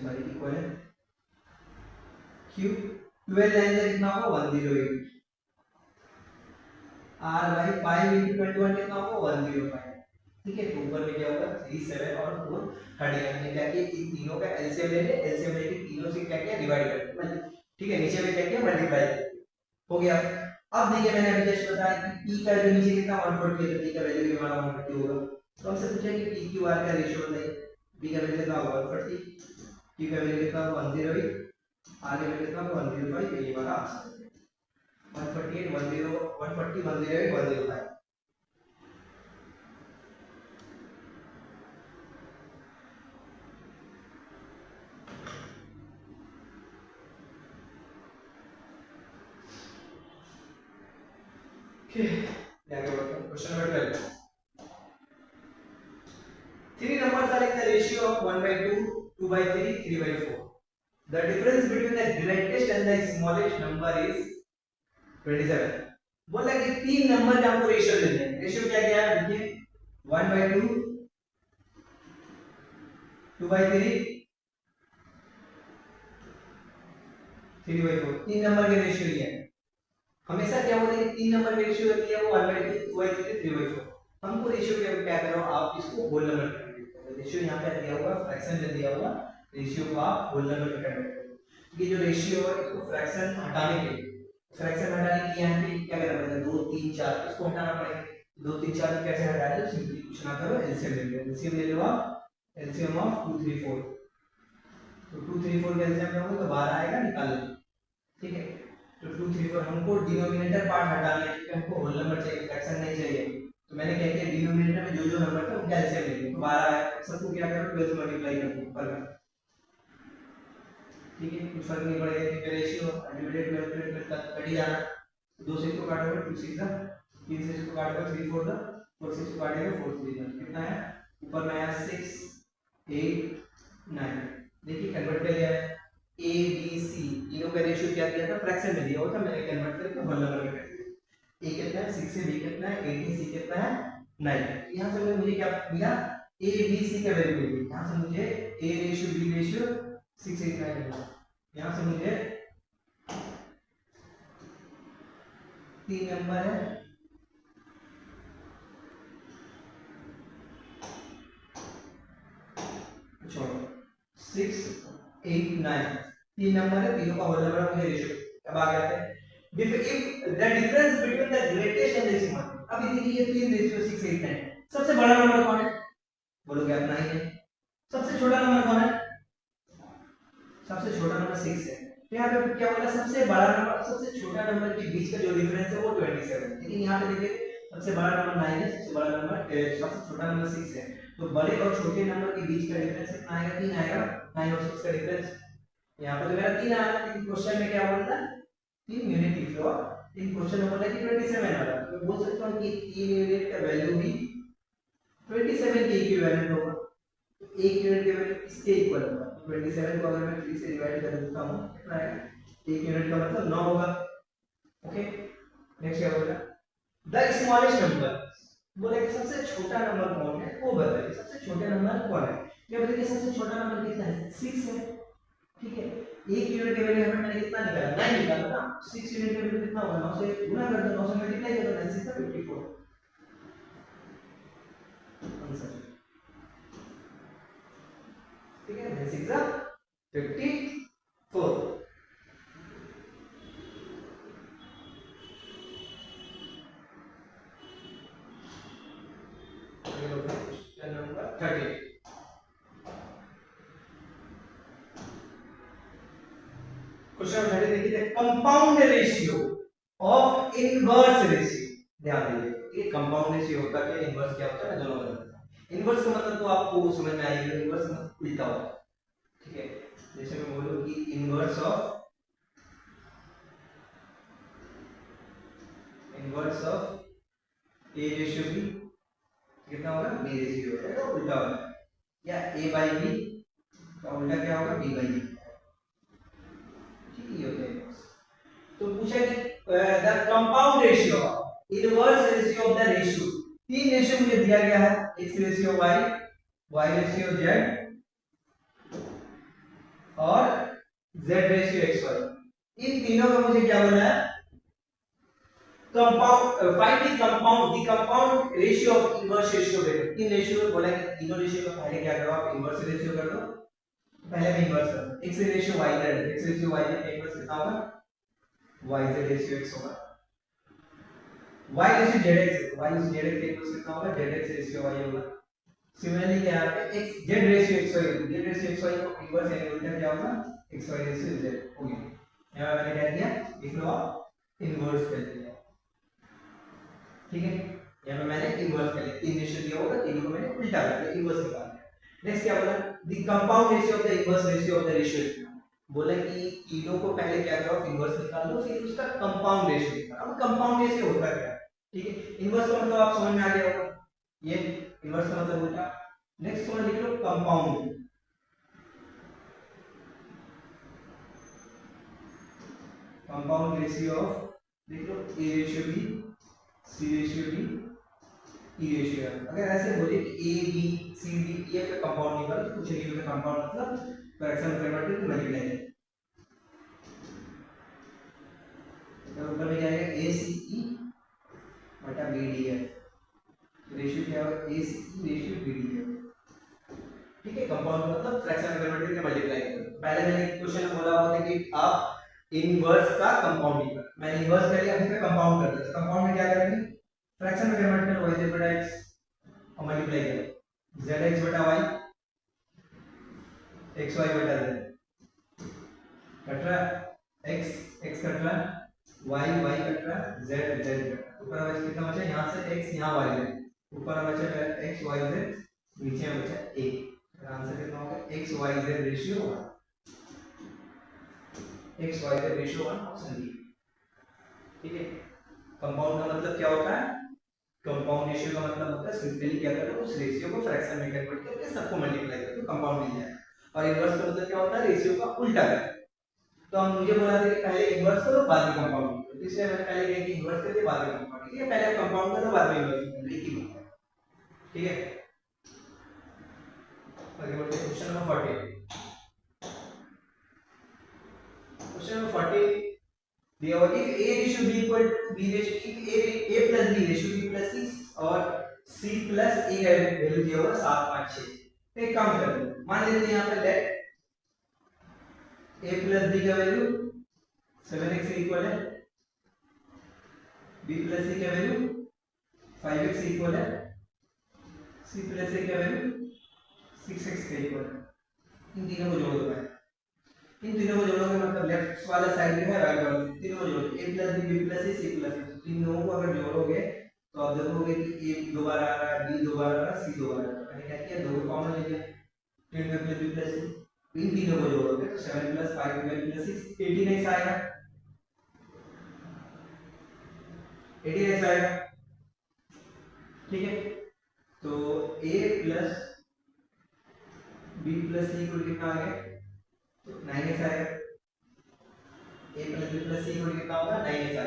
सॉरी इक्वल है q 12 लाइन से कितना होगा 108 r बाय 5 into 21 कितना होगा 105। ठीक है, तो ऊपर में क्या होगा 3 7 और 4 हट गया, हमने क्या किया इन तीनों का एलसीएम ले ले, एलसीएम लेके तीनों से क्या किया डिवाइड कर दिया। ठीक है, नीचे में क्या किया मल्टीप्लाई हो गया। अब देखिए मैंने अभी जस्ट बताया कि p का जो नीचे कितना 140 है तो p का वैल्यू भी हमारा 140 होगा। तो हमसे पूछा कि p q r का रेशियो बताइए, p का वैल्यू कितना होगा 140, q का वैल्यू कितना होगा 108, r का वैल्यू कितना होगा 105, ये हमारा आंसर है 148 10 140 108 105। आगे बढ़ते हैं question number 12. Three numbers are in the ratio of 1/2, 2/3, 3/4. The difference between the greatest and the smallest number is 27. बोला कि तीन नंबर का हमको रेशियो लेना है. रेशियो क्या क्या है देखिए 1/2, 2/3, 3/4. तीन नंबर के रेशियो ये है. हमेशा क्या होता है कि तीन नंबर के रेशियो होती है वो 1/2, 2/3, 3/4. हमको रेशियो क्या करो आप इसको होल नंबर कन्वर्ट करो. रेशियो यहाँ पे दिया हुआ फ्रैक्शन में दिया हुआ रेशियो को आप होल नंबर में कन्वर्ट करो. ये जो रेशियो है इसको फ्रैक्शन हटाने के लिए यहाँ पे क्या करना पड़ेगा 2 3 4 इसको हटाना पड़ेगा. 2 3 4 कैसे हटाएं तो सिंपली कुछ ना करो एलसीएम ले लो. एलसीएम ले लो आप एलसीएम ऑफ 2 3 4. तो 2 3 4 का एलसीएम लोगे तो 12 आएगा निकाल लो. ठीक है तो 2 3 4 हमको डिनोमिनेटर पार्ट हटाना है क्योंकि हमको होल नंबर चाहिए फ्रैक्शन नहीं चाहिए. तो मैंने क्या किया डिनोमिनेटर में जो जो नंबर थे उनका एलसीएम ले लिया. तो 12 आया. सबको क्या करो 12 से मल्टीप्लाई कर दो ऊपर में. ठीक है कुछ फर्क नहीं पड़ेगा क्योंकि रेशियो अल्टीमेट में कट ही जाना. 2 से इसको काटोगे 2 6 दा 3 से इसको काटोगे 3 4 दा 4 से इसको काटेंगे 4 3 दा कितना है ऊपर में आया 6 8 9. देखिए कन्वर्ट कर लिया है. ए बी सी तीनों का रेशियो क्या दिया था फ्रैक्शन में दिया हुआ था. मैंने कन्वर्ट करके होल नंबर में कर दिया. ए कितना है 6 से बी कितना है 18 सी कितना है 9. यहां से मुझे क्या मिला ए बी सी का वैल्यू मिली. यहां से मुझे ए रेशियो बी रेशियो 6 8 9 मिला. यहां से मुझे तीन नंबर है छोड़ो 6 8 9 तीन नंबर है. तीनों का होल नंबर मुझे रेशियो अब आ गया है. if the difference between the greatest and the small. अब देखिए ये तीन रेशियो 6 8 9. सबसे बड़ा नंबर कौन है बोलोगे आप 9 है. सबसे छोटा नंबर कौन है सबसे छोटा नंबर 6 है. तो यहाँ पे क्या बोला सबसे बड़ा नंबर सबसे छोटा नंबर के बीच का जो डिफरेंस है वो 27. लेकिन यहाँ पे देखिए सबसे बड़ा नंबर 9 है. सबसे बड़ा नंबर सबसे छोटा नंबर 6 है. तो बड़े और छोटे नंबर के बीच का डिफरेंस कितना आएगा 3 आएगा. 9 और 6 का डिफरेंस यहाँ पर तो मेरा 3 आया. लेकिन क्वेश्चन में क्या बोलता है 3 यूनिट लिख लो. इन क्वेश्चन में बोला कि 27 वाला. तो बोल सकता हूँ कि 3 यूनिट का वैल्यू भी 27 के इक्विवेलेंट होगा. एक यूनिट के वैल्यू इसके इक्वल होगा. 27 को अगर मैं 3 से डिवाइड कर देता हूं कितना आएगा एक यूनिट का मतलब 9 होगा. ओके नेक्स्ट क्या बोला द स्मॉलेस्ट नंबर. बोला कि सबसे छोटा नंबर कौन है वो बताइए. सबसे छोटा नंबर कौन है. क्या बताइए सबसे छोटा नंबर कितना है 6 है. ठीक है एक यूनिट के वैल्यू हमें मैंने कितना निकाला 9 निकाला ना. 6 यूनिट के वैल्यू कितना होगा 9 से गुणा कर दो 9 से मल्टीप्लाई कर दो 9 से 54 आंसर. ठीक है 9 6 54. Question number 30. क्वेश्चन नंबर 30 देखिए compound ratio of inverse ratio. ध्यान दीजिए ये कंपाउंड रेशियो होता है इनवर्स क्या होता है दोनों अलग. इनवर्स का मतलब तो आपको समझ में आएगा. इनवर्स मतलब उल्टा होता है. ठीक है जैसे मैं बोलूं कि inverse of a ratio b कितना होगा बी रेशियो होगा. उल्टा होगा या ए बाई बी का उल्टा क्या होगा बी बाई बी. ठीक है होता है. तो पूछा कि the compound ratio inverse ratio of the ratio. तीन रेशियो मुझे दिया गया है x ratio y ratio z और z रेशियो xy. इन तीनों का मुझे क्या बोला है compound find the compound ratio of inverse ratio. देखो तीन रेशियो बोला कि तीनों रेशियो का पहले क्या करो आप इनवर्स रेशियो कर दो. पहले मैं इनवर्स कर दो x रेशियो y z का इनवर्स कितना होगा y z रेशियो x होगा. y रेशियो zx का इनवर्स कितना होगा zx रेशियो y होगा. सिमिलरली क्या है x z रेशियो xy को इनवर्स यानी उल्टा क्या होगा xy रेशियो z हो गया. यहां मैंने क्या दिया लिख लो आप इनवर्स कर दिया. ठीक है यहां पे मैंने इनवर्स कर लिया. तीन रेशियो दिया होगा तीनों को मैंने उल्टा कर दिया इनवर्स निकाल दिया. नेक्स्ट क्या बोला the compound ratio of the inverse ratio of the ratio. बोला कि तीनों को पहले क्या करो इनवर्स निकाल लो फिर उसका कंपाउंड रेशियो निकालो. अब कंपाउंड रेशियो होता क्या ठीक है, इनवर्स का मतलब आप समझ में आ गया होगा, ये इनवर्स का मतलब उल्टा। नेक्स्ट वन लिख लो कंपाउंड। कंपाउंड रेशियो ऑफ, लिख लो A ratio B, C ratio D, E ratio. अगर ऐसे बोले कि ए बी सी डी ये का कंपाउंड निकाल तो कुछ नहीं होगा, कंपाउंड मतलब फ्रैक्शन में कन्वर्ट करके मल्टीप्लाई करें, तो ऊपर में जाएगा ए सी ई बटा बी डी है, रेशियो क्या होगा ए सी ई रेशियो बी डी है। ठीक है, कंपाउंड मतलब फ्रैक्शन में कन्वर्ट करके मल्टीप्लाई करें। पहले मैंने क्वेश्चन में बोला हुआ था कि आप इनवर्स का कंपाउंडिंग कर, मैंने इनवर्स कर लिया, हम इसमें कंपाउंड कर देते। कंपाउंड में क्या करेंगे, फ्रैक्शन में कन्वर्ट करो, y बटा x और मल्टीप्लाई करो zx बटा y, xy बटा z, कट रहा x x कट रहा y y कट रहा z z कट रहा। ऊपर बचा कितना बचा, यहां से x यहां y है, ऊपर बचा x y z, नीचे बचा a। आंसर कितना होगा x y z ratio 1, x y z ratio 1 option D. ठीक है, कंपाउंड का मतलब क्या होता है, कंपाउंड रेशियो का मतलब होता है सिंपली क्या करो उस रेशियो को फ्रैक्शन में कन्वर्ट करके सबको मल्टीप्लाई करो तो कंपाउंड मिल जाएगा। और इनवर्स का मतलब क्या होता है, रेशियो का उल्टा करो। तो हम मुझे बोला था कि पहले इनवर्स करो बाद में कंपाउंड करो, इसलिए मैंने पहले कहा कि इनवर्स करके बाद में कंपाउंड। ठीक है, पहले कंपाउंड करो बाद में इनवर्स करो, एक ही बात है। ठीक है, आगे बढ़ते हैं क्वेश्चन नंबर 40। क्वेश्चन नंबर 40 दिया हुआ है if a ratio b equal to b ratio, if a plus b ratio b plus 6 और c plus a का वैल्यू दिया हुआ 7 5 6। तो एक काम कर लो, मान लेते हैं यहाँ पे लेट a plus b का वैल्यू 7x इक्वल है, b plus c का वैल्यू 5x इक्वल है, c plus a का वैल्यू 6x के इक्वल है। इन तीनों को जोड़ दो, इन तीनों को जोड़ोगे मतलब लेफ्ट वाला साइड जो है राइट वाला, तीनों को जोड़ो a plus b plus c c plus d, तीनों को अगर जोड़ोगे तो आप देखोगे कि a दो बार आ रहा है, b दो बार आ रहा है, c दो बार आ रहा है। मैंने क्या किया, दो को कॉमन ले लिया, 10 में प्लस b प्लस c, इन तीनों को जोड़ोगे तो 7 प्लस 5 प्लस 6 18x आएगा, 18x आएगा। ठीक है, तो a plus b plus c को कितना आ गया, 9x आएगा, a plus b plus c को कितना होगा 9x आएगा।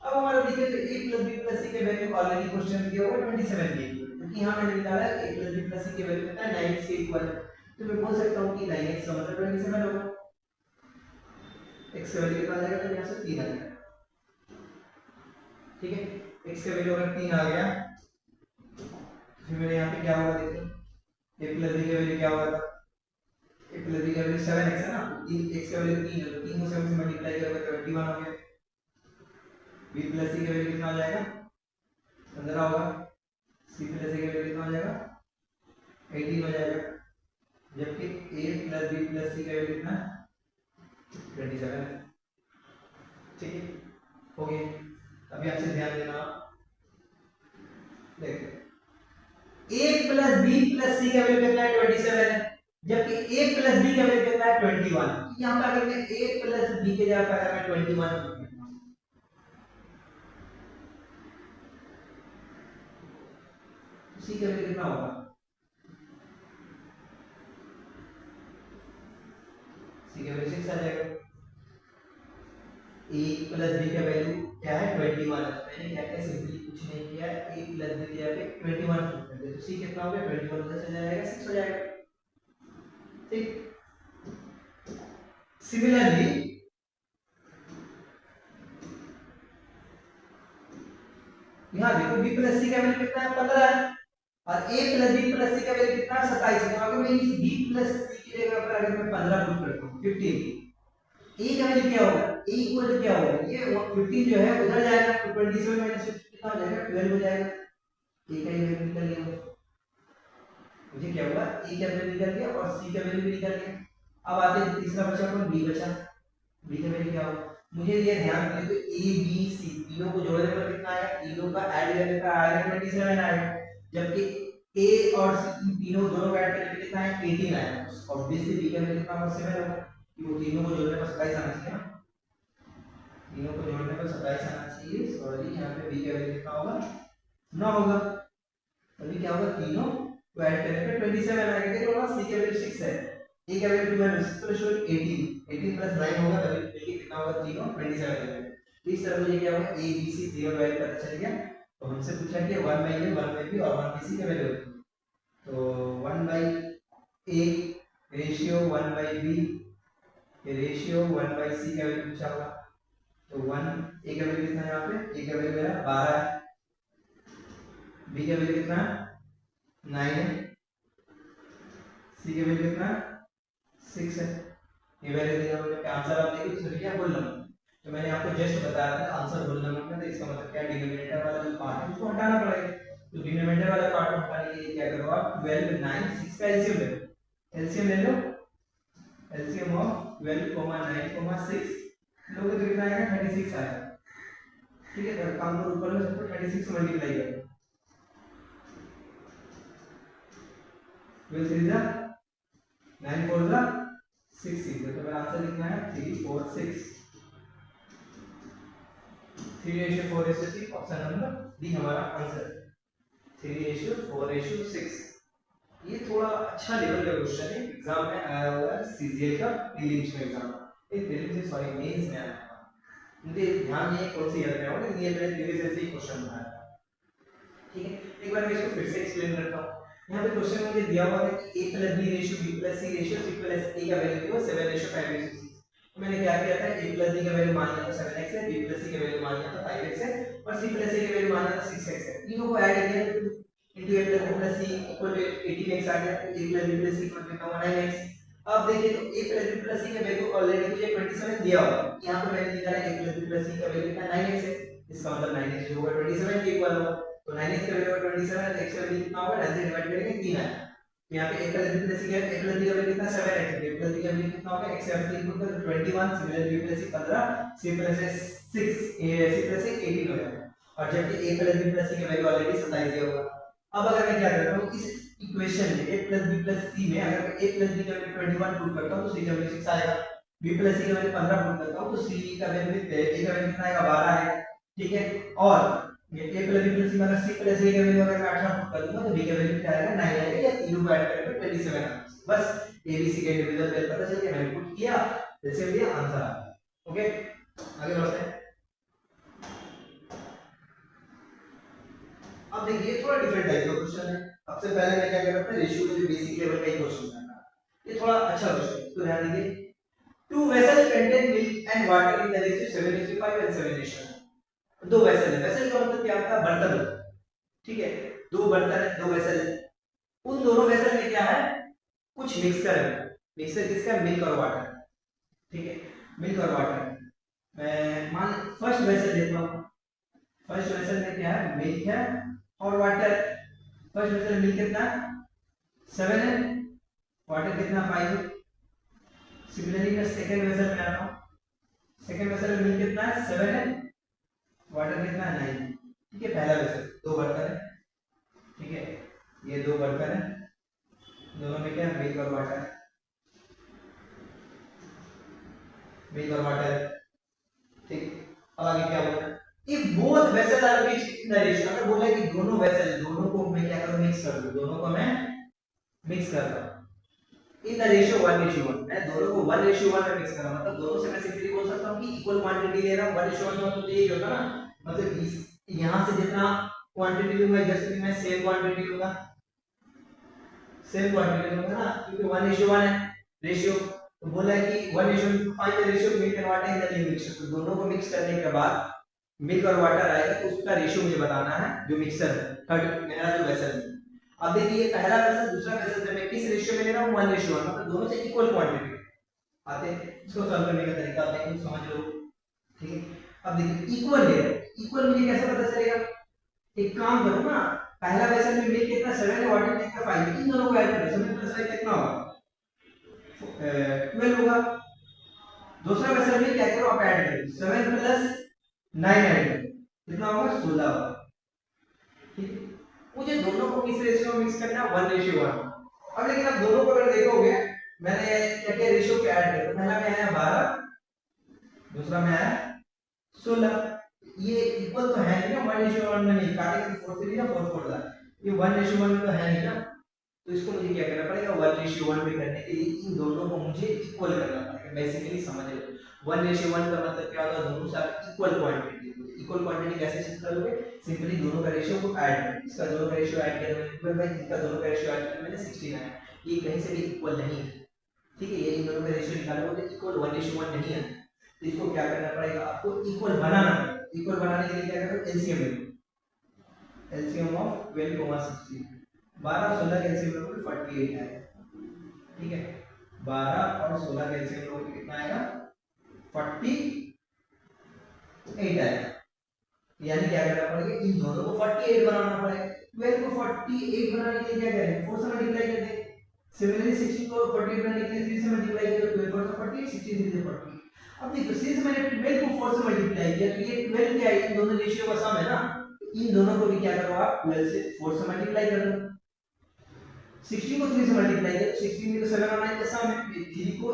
अब हमारा देखिए तो a plus b plus c के वैल्यू ऑलरेडी क्वेश्चन दिया हुआ 27 के इक्वल, क्योंकि यहां मैंने निकाला है a plus b plus c के वैल्यू कितना है 9x के इक्वल है, तो मैं बोल सकता हूं कि 9x का मतलब 27 होगा। x का वैल्यू कितना आ जाएगा, तो यहां से 3 आ जाएगा। ठीक है, x का वैल्यू अगर 3 आ गया फिर मेरे यहां पे क्या होगा, देखो a प्लस b का वैल्यू क्या होगा, a प्लस b का वैल्यू 7x है ना, 3x का वैल्यू 3 है, तो 3 को 7 से मल्टीप्लाई करोगे तो 21 हो गया। b प्लस c का वैल्यू कितना आ जाएगा 15 होगा, c प्लस a का वैल्यू कितना हो जाएगा 18 हो जाएगा, जबकि a plus b plus c का वैल्यू कितना 27 है। ठीक है, हो गया। अभी आपसे ध्यान देना, देखो a plus b plus c का वैल्यू कितना है 27 है, जबकि a प्लस b का वैल्यू कितना है 21। यहाँ पे अगर मैं a प्लस b के जगह पर मैं 21 c का वैल्यू कितना होगा, c का वैल्यू 6 आ जाएगा। a प्लस b का वैल्यू क्या है 21 है, तो मैंने क्या किया, सिंपली कुछ नहीं किया, a प्लस b की जगह पे 21 पुट कर दिया, तो c कितना हो गया 21 उधर से जाएगा 6 हो जाएगा। ठीक, सिमिलरली यहाँ देखो b प्लस c का वैल्यू कितना है 15 है, और a plus b plus c का वैल्यू कितना है 27 है। तो अगर मैं इस b प्लस c की जगह पर अगर मैं 15 पुट करता हूँ 15, a का वैल्यू क्या होगा, a इक्वल क्या होगा, ये 15 जो है उधर जाएगा तो 27 माइनस 15 कितना हो जाएगा 12 हो जाएगा। a का ये वैल्यू निकल गया, मुझे क्या हुआ a का वैल्यू निकल गया और c का वैल्यू भी निकल गया। अब आते हैं तीसरा बचा अपन b बचा, b का वैल्यू क्या होगा, मुझे ये ध्यान रखना तो a b c तीनों को जोड़ने पर कितना आएगा, तीनों का ऐड करने पर आएगा 27 आएगा, जबकि a और c तीनों दोनों का ऐड करने पर कितना है 18 आएगा। ऑब्वियसली b का वैल्यू कितना होगा 7 होगा, वो तीनों को जोड़ने पर 27 आना चाहिए, तीनों को जोड़ने तो 27 आना चाहिए, सॉरी यहाँ पे b का वैल्यू कितना होगा 9 होगा। अभी क्या होगा तीनों को ऐड करने पे 27 आएगा। देखो ना c का वैल्यू 6 है, a का वैल्यू 2 है, 6 प्लस 18 18 प्लस 9 होगा, तभी देखिए कितना होगा तीनों 27 आएगा। इस तरह मुझे क्या होगा a b c तीनों वैल्यू पता चल गया। तो हमसे पूछा कि 1 बाई a 1 बाई b और 1 बाई c का वैल्यू, तो 1 by a ratio 1 by b ratio 1 by c का वैल्यू पूछा होगा। तो 1 a का वैल्यू कितना है यहाँ पे, a का वैल्यू मेरा 12 है, b का वैल्यू कितना 9 है, c का वैल्यू कितना 6 है। ये वैल्यू दिया हुआ है, आंसर आप देखिए तो क्या बोल रहा हूं। तो मैंने आपको जस्ट बताया था आंसर बोलना मतलब, तो इसका मतलब क्या डिनोमिनेटर वाला जो पार्ट है उसको हटाना पड़ेगा। तो डिनोमिनेटर वाला पार्ट को हटाने के लिए क्या करो आप 12 9 6 का एलसीएम ले लो, एलसीएम ले लो, एलसीएम ऑफ 12 9 6 लोगे तो कितना आएगा 36 आएगा। ठीक है, तो काम को ऊपर में सबको 36 से मल्टीप्लाई करो, 12 3 जा 9 4 जा 6 तो मेरा आंसर कितना है 3 4 6 3:4:6 ऑप्शन नंबर डी हमारा आंसर 3:4:6। ये थोड़ा अच्छा लेवल का क्वेश्चन है, एग्जाम में आया हुआ है, सीजीएल का प्रीलिम्स में एग्जाम, ये प्रीलिम्स से सॉरी मेंस में आया था। मुझे ध्यान नहीं है कौन सी ईयर में होगा, लेकिन ये मैंने प्रीवियस ऐसे ही क्वेश्चन बनाया था। ठीक है, एक बार मैं इसको फिर से एक्सप्लेन करता हूं। यहाँ पे क्वेश्चन में मुझे दिया हुआ है कि a + b ratio b + c ratio c + a का वैल्यू दिया 7:5:6। मैंने क्या किया था a + b का वैल्यू मान लिया था 7x है, b + c का वैल्यू मान लिया था 5x है और c + a का वैल्यू मान लिया था 6x है। तीनों को ऐड किया तो into a + b + c = 18x आ गया, a + b + c = कितना हुआ 9x। अब देखिए तो a + b + c का वैल्यू ऑलरेडी मुझे 27 दिया हुआ है, यहां पे मैंने निकाला a + b + c का वैल्यू कितना 9x है, इसका मतलब 9x होगा 27 के इक्वल होगा। तो 9x का वैल्यू 27 है, x का वैल्यू कितना होगा 9 से डिवाइड करेंगे 3 है। यहाँ पे a + b + c का a + b का वैल्यू कितना 7x है, a + b का वैल्यू कितना होगा x से 3 गुणा तो 21, similar b + c 15, c + a 6, c + a 18 हो जाएगा। और जबकि a + b + c का वैल्यू ऑलरेडी 27 दिया होगा। अब अगर मैं क्या करता हूँ इस इक्वेशन में a + b + c में अगर मैं a + b का वैल्यू 21 पुट करता हूँ तो c का वैल्यू 6 आएगा, b + c का वैल्यू 15 पुट करता हूँ तो c का वैल्यू कितना आएगा 12 आएगा। ठीक है, और ये a + b + c मतलब c + a का वैल्यू अगर मैं 18 पुट कर दूंगा तो b का वैल्यू क्या आएगा 9 आएगा, या तीनों को ऐड करके 27 आएगा। बस a b c का इंडिविजुअल वैल्यू पता चल गया, मैंने पुट किया जैसे भी आंसर आ गया। ओके, आगे बढ़ते हैं। अब देखिए थोड़ा डिफरेंट टाइप का क्वेश्चन है। सबसे पहले मैं क्या कर रहा था रेशियो का जो बेसिक लेवल का ही क्वेश्चन था, ये थोड़ा अच्छा क्वेश्चन है, तो ध्यान दीजिए। Two vessel contain milk and water in the ratio 7:5 and 7:1। दो वेसल है, वेसल का मतलब क्या होता है बर्तन होता है। ठीक है, दो बर्तन है, दो वेसल है, उन दोनों वेसल में क्या है कुछ मिक्सचर है। मिक्सचर किसका मिल्क और वाटर। ठीक है, मिल्क और वाटर। मैं मान फर्स्ट वेसल लेता हूं, फर्स्ट वेसल में क्या है मिल्क है और वाटर। फर्स्ट वेसल मिल्क कितना 7 है, वाटर कितना 5 है। सिमिलरली मैं सेकंड वेसल में आता हूं, सेकंड वेसल में मिल्क कितना है 7 है, वाटर कितना 9 है। ठीक है, पहला वेसल दो बर्तन है। ठीक है, ये दो बर्तन है, दोनों में क्या मिल्क और वाटर है, मिल्क और वाटर। ठीक, अब आगे क्या बोला if both vessels are mixed in the ratio, अगर बोला कि दोनों वेसल दोनों को मैं क्या करूं मिक्स कर दूं, दोनों को मैं मिक्स कर रहा हूं इन द रेशियो 1:1। मैं दोनों को 1:1 में मिक्स कर रहा हूं, मतलब दोनों से मैं सिंपली बोल सकता हूं कि इक्वल क्वांटिटी ले रहा हूं। 1:1 का मतलब यही होता ना, मतलब इस यहां से जितना क्वांटिटी लूंगा जैसे मैं सेम क्वांटिटी लूंगा, सेम क्वांटिटी लूंगा ना, क्योंकि 1:1 है रेशियो। तो बोला है कि 1:1 find the ratio milk and water in the new mixture. तो दोनों को मिक्स करने के बाद मिल्क और वाटर आएगा तो उसका रेशियो मुझे बताना है जो मिक्सचर है, थर्ड मेरा जो वेसल है। अब देखिए पहला वेसल दूसरा वेसल से मैं किस रेशियो में ले रहा हूं 1:1, मतलब दोनों से इक्वल क्वांटिटी आते हैं। इसको सॉल्व करने का तरीका आप देखो समझ लो। ठीक है, अब देखिए इक्वल ले रहा हूं, इक्वल मुझे कैसे पता चलेगा। एक काम करो ना, पहला वेसल में मिल्क कितना 7 है, वाटर कितना 5 है, इन दोनों को ऐड करो, 7 + 5 कितना होगा 12 होगा। दूसरा वेसल में क्या करो आप ऐड करो 7 + 9 ऐड करो, कितना होगा 16 होगा। ठीक है, मुझे दोनों को किस रेशियो में मिक्स करना है 1:1। अब लेकिन अब दोनों को अगर देखोगे मैंने क्या क्या रेशियो पे ऐड किया, तो पहला में आया 12, दूसरा में आया 16। ये इक्वल तो है नहीं ना, 1:1 में नहीं, काटेंगे तो 4 3 ना 4 4 ये 1:1 में तो है नहीं ना, तो इसको मुझे क्या करना पड़ेगा, 1:1 में करने के लिए इन दोनों को मुझे इक्वल करना पड़ेगा। बेसिकली समझ लो 1:1 का मतलब क्या होता है, दोनों साथ इक्वल क्वांटिटी। इक्वल क्वांटिटी कैसे चेक करोगे, सिंपली दोनों का रेशियो को ऐड करो, इसका दोनों का रेशियो ऐड किया मैंने, भाई इसका दोनों का रेशियो ऐड किया मैंने 16 आया, ये कहीं से भी इक्वल नहीं है, ठीक है। ये इन दोनों का रेशियो निकालोगे तो इक्वल 1:1 नहीं है, तो इसको क्या करना पड़ेगा, आपको इक्वल बनाना पड़ेगा। इक्वल बनाने के लिए क्या करो, एलसीएम लो, एलसीएम ऑफ 12, 16, 12 16 का एलसीएम लोगे 48 आएगा, ठीक है। 12 और 16 का एलसीएम लोगे कितना आएगा, 48 आएगा। यानी क्या करना पड़ेगा, इन दोनों को 48 बनाना पड़ेगा। 12 को 48 बनाने के लिए क्या करें, 4 से मल्टीप्लाई कर दें। सिमिलरली 16 को 48 बनाने के लिए 3 से मल्टीप्लाई करो, 12 4 48, 16 3 48। अब देखो सिंस मैंने 12 को 4 से मल्टीप्लाई किया, तो ये 12 क्या है, इन दोनों रेशियो का सम है ना, इन दोनों को भी क्या करो आप 12 से 4 से मल्टीप्लाई कर दो। 16 को 3 से मल्टीप्लाई किया, 16 में तो 7 और 9 का सम है, 3 को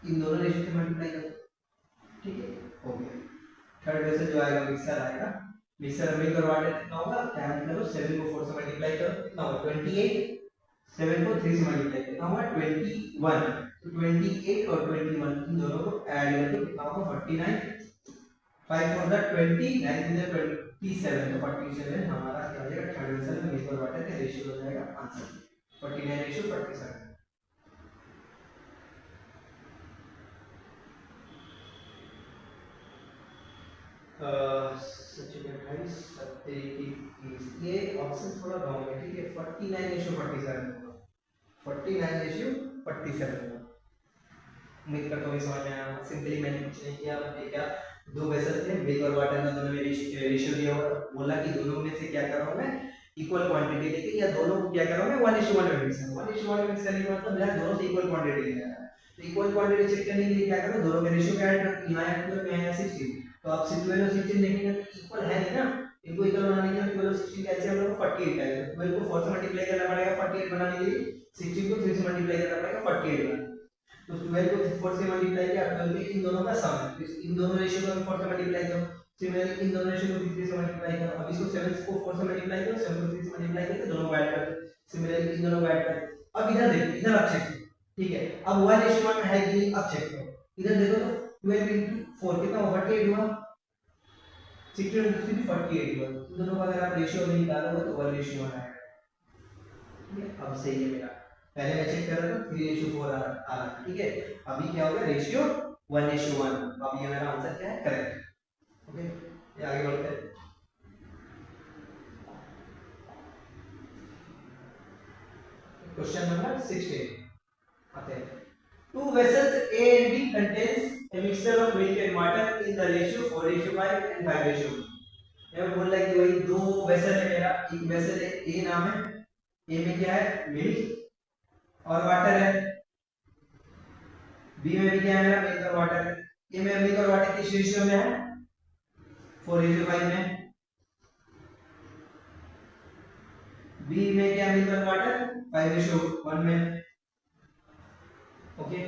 इन दोनों रेशियो से मल्टीप्लाई कर दो, ठीक है, हो गया। थर्ड वे से जो आएगा मिक्सर आएगा, मिक्सर में करवाटे कितना होगा, क्या करो 7 को 4 से मल्टीप्लाई करो, कितना होगा 28, 7 को 3 से मल्टीप्लाई कितना होगा 21, तो 28 और 21 इन दोनों को ऐड करके कितना होगा 49, 5 for the 20, 9 in the 27, तो 47 हमारा क्या हो जाएगा, थर्ड वे में मिक्सर वाटर का रेशियो हो जाएगा आंसर 49:47। ये ऑप्शन थोड़ा रॉन्ग है, ठीक है, 49:47 होगा, 49:47 होगा। उम्मीद करता हूँ समझ में आया होगा। सिंपली मैंने कुछ नहीं किया, मैंने क्या, दो वेसल थे, मिल्क और वाटर का, दोनों में रेशियो दिया हुआ, बोला कि दोनों में से क्या कर रहा हूँ मैं, इक्वल क्वांटिटी लेके, या दोनों को क्या कर रहा हूँ मैं 1:1 में मिक्स करूँ। 1:1 में मिक्स करने का मतलब मेरा दोनों से इक्वल क्वांटिटी ले रहा है, तो इक्वल क्वांटिटी चेक करने के लिए क्या करो, दोनों में रेशियो ऐड करो, यहाँ है 12 यहाँ 16, तो आप 12 और 16 देखेंगे तो इक्वल है नहीं ना, इनको इक्वल बनाने के लिए 12 और 16 कैसे हम लोग 48 आएगा, 12 को 4 से मल्टीप्लाई करना पड़ेगा 48 बनाने के लिए, 16 को 3 से मल्टीप्लाई करना पड़ेगा 48 बनाने, तो 12 को 4 से मल्टीप्लाई किया, 12 में इन दोनों का सम है, इन दोनों रेशियो को 4 से मल्टीप्लाई करो, सिमिलरली इन दोनों रेशियो को 3 से मल्टीप्लाई करो, अब इसको 7 को 4 से मल्टीप्लाई करो, 7 को 3 से मल्टीप्लाई करके दोनों को ऐड कर दो, सिमिलरली इन दोनों को ऐड कर दो। अब इधर देखो, इधर आप चेक करो, ठीक है, अब 1:1 में है कि नहीं, अब चेक करो, इधर देखो तो 12 into 4 कितना हुआ 48 हुआ, 16 into 3 48 हुआ, इन दोनों का अगर आप रेशियो नहीं निकालोगे तो 1:1 आएगा, ठीक है। अब सही है मेरा, पहले मैं चेक कर रहा था 3:4 आ रहा, ठीक है, अभी क्या होगा रेशियो 1:1, तो अब ये मेरा आंसर क्या है, करेक्ट, ओके। ये आगे बढ़ते हैं, क्वेश्चन नंबर 16 आते हैं। Two vessels A and B contains a mixture of milk and water in the ratio 4:5 and 5:1। मैं बोल रहा है कि भाई दो वेसल है मेरा, एक वेसल है A नाम है, A में क्या है मिल्क और वाटर है, B में भी क्या है मेरा मिल्क और वाटर है, A में मिल्क और वाटर किस रेशियो में है 4:5 में, B में क्या मिल्क और वाटर 5:1 में, ओके।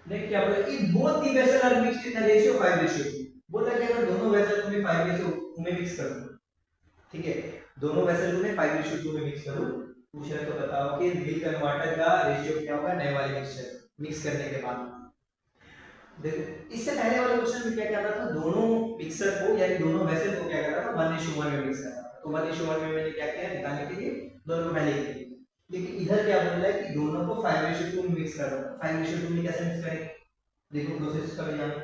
नेक्स्ट क्या बोला, if both the vessel are mixed in the ratio 5:2, बोला कि अगर दोनों वेसल को मैं 5:2 में मिक्स कर दूं, ठीक है, दोनों वेसल को मैं 5:2 में मिक्स करूं, पूछ रहे तो बताओ कि मिल्क एंड वाटर का रेशियो क्या होगा नए वाले मिक्सचर मिक्स करने के बाद। देखो इससे पहले वाले क्वेश्चन में क्या कर रहा था, दोनों मिक्सर को यानी दोनों वेसल को क्या कर रहा था 1:1 में मिक्स कर रहा था, तो 1:1 में मैंने क्या किया निकालने के लिए दोनों को पहले ही किया, लेकिन इधर क्या बोल रहा है कि दोनों को 5:2 में मिक्स कर रहा है, 5:2 में कैसे मिक्स करेंगे, देखो प्रोसेस का जानो,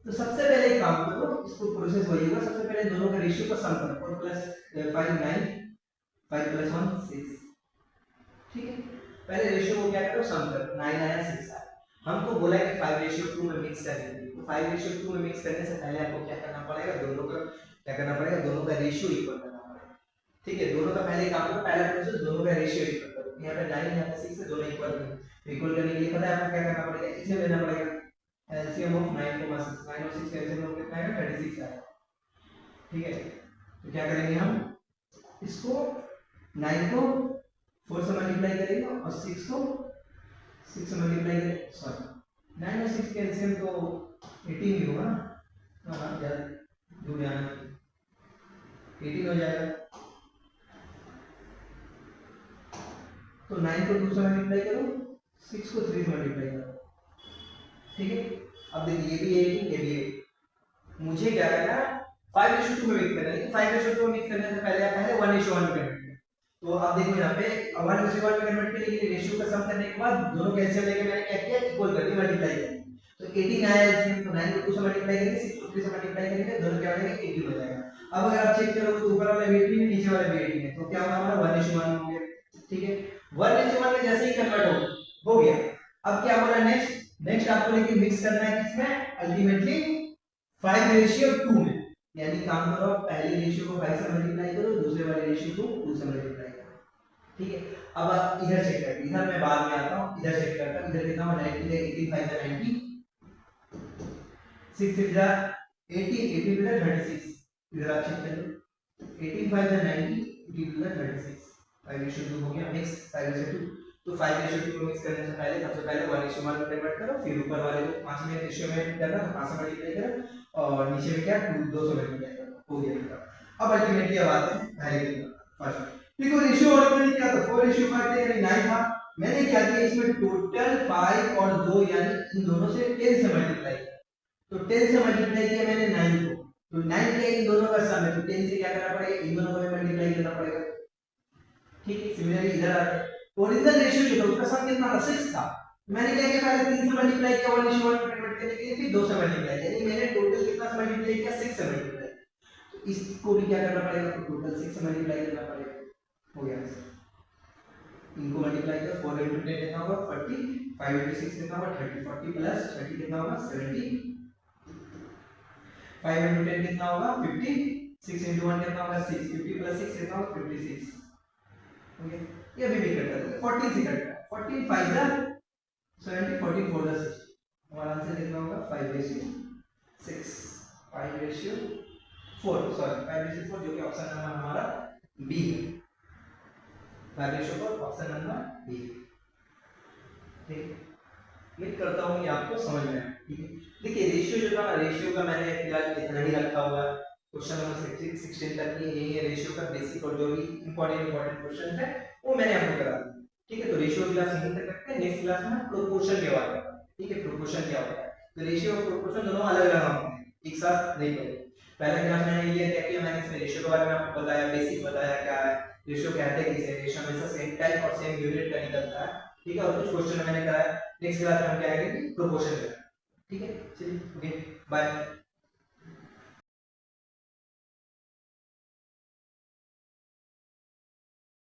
तो सबसे पहले एक काम करो, इसको प्रोसेस वही होगा, सबसे पहले दोनों का रेशियो का सम करो, 4 + 5 9, 5 + 1 6, ठीक है, पहले रेशियो को क्या करो सम करो, 9 आया 6 आया, हमको बोला है कि 5:2 में मिक्स करने के लिए, तो 5:2 में मिक्स करने से पहले आपको क्या करना पड़ेगा, दोनों का क्या करना पड़ेगा, दोनों का रेशियो इक्वल करना पड़ेगा, ठीक है, दोनों का पहले काम करो, पहला प्रोसेस दोनों का रेशियो इक्वल करो, यहाँ पे 9 यहाँ पे 6 है, दोनों इक्वल करो, इक्वल करने के लिए पता है आपको क्या करना पड़ेगा, इसे लेना पड़ेगा एलसीएम ऑफ 9 और 6, 9 और 6 का एलसीएम कितना आएगा 36 आएगा, ठीक है, तो क्या करेंगे हम इसको 9 को 4 से मल्टीप्लाई करेंगे और 6 को 6 से मल्टीप्लाई करेंगे, सॉरी 9 और 6 का एलसीएम तो 18 ही होगा ना, हाँ यार दो ध्यान 18 हो जाएगा। तो 9 को 2 से मल्टीप्लाई करो, 6 को 3 से मल्टीप्लाई करो, ठीक है। अब देखिए ये भी 18 ये भी 18, मुझे क्या करना है 5:2 में मिक्स करना है। 5:2 में मिक्स करने से पहले आप पहले 1:1 में कन्वर्ट करें। तो आप देखो यहाँ पे 1:1 में कन्वर्ट करने के लिए रेशियो का सम करने के बाद दोनों के एलसीएम लेके मैंने क्या किया इक्वल कर दिया, मल्टीप्लाई कर दिया। तो 18 आया एलसीएम, तो 9 को 2 से मल्टीप्लाई करेंगे, 6 को 3 से मल्टीप्लाई करेंगे, दोनों क्या हो जाएगा 18 हो जाएगा। अब अगर आप चेक करोगे तो ऊपर वाला भी 18 है नीचे वाला भी 18 है, तो क्या होगा हमारा 1:1 हो गया, ठीक है। 1:1 में जैसे ही कन्वर्ट हो गया, अब क्या बोला नेक्स्ट आपको लेके मिक्स करना है किसमें, अल्टीमेटली 5:2 में। यानी काम करो पहले रेशियो को 5 से मल्टीप्लाई करो, दूसरे वाले रेशियो को 2 से मल्टीप्लाई करो, ठीक है। अब आप इधर चेक करो, इधर मैं बाद में आता हूं, इधर चेक करता हूं। इधर कितना हो 90 है, 18 5 है 90, 6 6 जा 80, 80 टू 36। इधर आप चेक कर लो, 18 5 है 90, 80 टू 36, 5:2 हो गया। नेक्स्ट 5:2, तो 5:2 को मिक्स करने से पहले सबसे पहले 1:1 में कन्वर्ट करो, फिर ऊपर वाले को 5 में रेशियो में करना, तो 5 से मल्टीप्लाई करो और नीचे में क्या 2 से मल्टीप्लाई करो, हो गया। अब अल्टीमेटली अब आते हैं पहले की फर्स्ट, देखो रेशियो ऑलरेडी क्या था 4:5 था यानी 9 था। मैंने क्या किया इसमें टोटल 5 और 2 यानी इन दोनों से 10 से मल्टीप्लाई किया, तो 10 से मल्टीप्लाई किया मैंने 9 को, तो 9 के इन दोनों का सम है, तो 10 से क्या करना पड़ेगा इन दोनों को भी मल्टीप्लाई करना पड़ेगा, ठीक है। सिमिलरली इधर आते हैं, ओरिजिनल रेशियो जो था उसका सम कितना था 6 था, मैंने क्या किया पहले 3 से मल्टीप्लाई किया 1:1 में कन्वर्ट करने के लिए, फिर 2 से मल्टीप्लाई यानी मैंने टोटल कितना से मल्टीप्लाई किया 6 से मल्टीप्लाई, तो इसको भी क्या करना पड़ेगा, तो टोटल 6 से मल्टीप्लाई करना पड़ेगा, हो गया। इनको मल्टीप्लाई कर 4 into 10 कितना होगा 40, 5 into 6 कितना होगा 30, 40 प्लस 30 कितना होगा 70, 5 into 10 कितना होगा 50, 6 into 1 कितना होगा 6, 50 plus 6 कितना होगा 56, ओके। ये अभी भी कट करते हैं 14 से कट कर 14 5 जा 70, 14 4 जा 60, हमारा आंसर कितना होगा 5:6, 5:4 सॉरी 5:4 जो कि ऑप्शन नंबर हमारा बी है, 5:4 ऑप्शन नंबर बी, ठीक। उम्मीद करता हूँ कि आपको समझ में आया, ठीक है। देखिए रेशियो जो था रेशियो का मैंने फिलहाल इतना ही रखा हुआ है, क्वेश्चन नंबर 16 तक यही है रेशियो का बेसिक, और जो भी इंपॉर्टेंट क्वेश्चन है वो मैंने आपको करा दिया, ठीक है। तो रेशियो क्लास यहीं तक रखते हैं, नेक्स्ट क्लास में प्रोपोर्शन के बारे में, ठीक है। प्रोपोर्शन क्या होता है, तो रेशियो और प्रोपोर्शन दोनों अलग अलग होते हैं, एक साथ नहीं पढ़े। पहले क्लास में मैंने ये क्या किया, मैंने इसमें रेशियो के बारे में आपको बताया, बेसिक बताया क्या है रेशियो, कहते हैं किसे, रेशियो हमेशा सेम टाइप और सेम यूनिट का निकलता है, ठीक है। और कुछ क्वेश्चन मैंने कराया, नेक्स्ट क्लास में हम क्या करेंगे प्रोपोर्शन करेंगे, ठीक है। चलिए ओके बाय।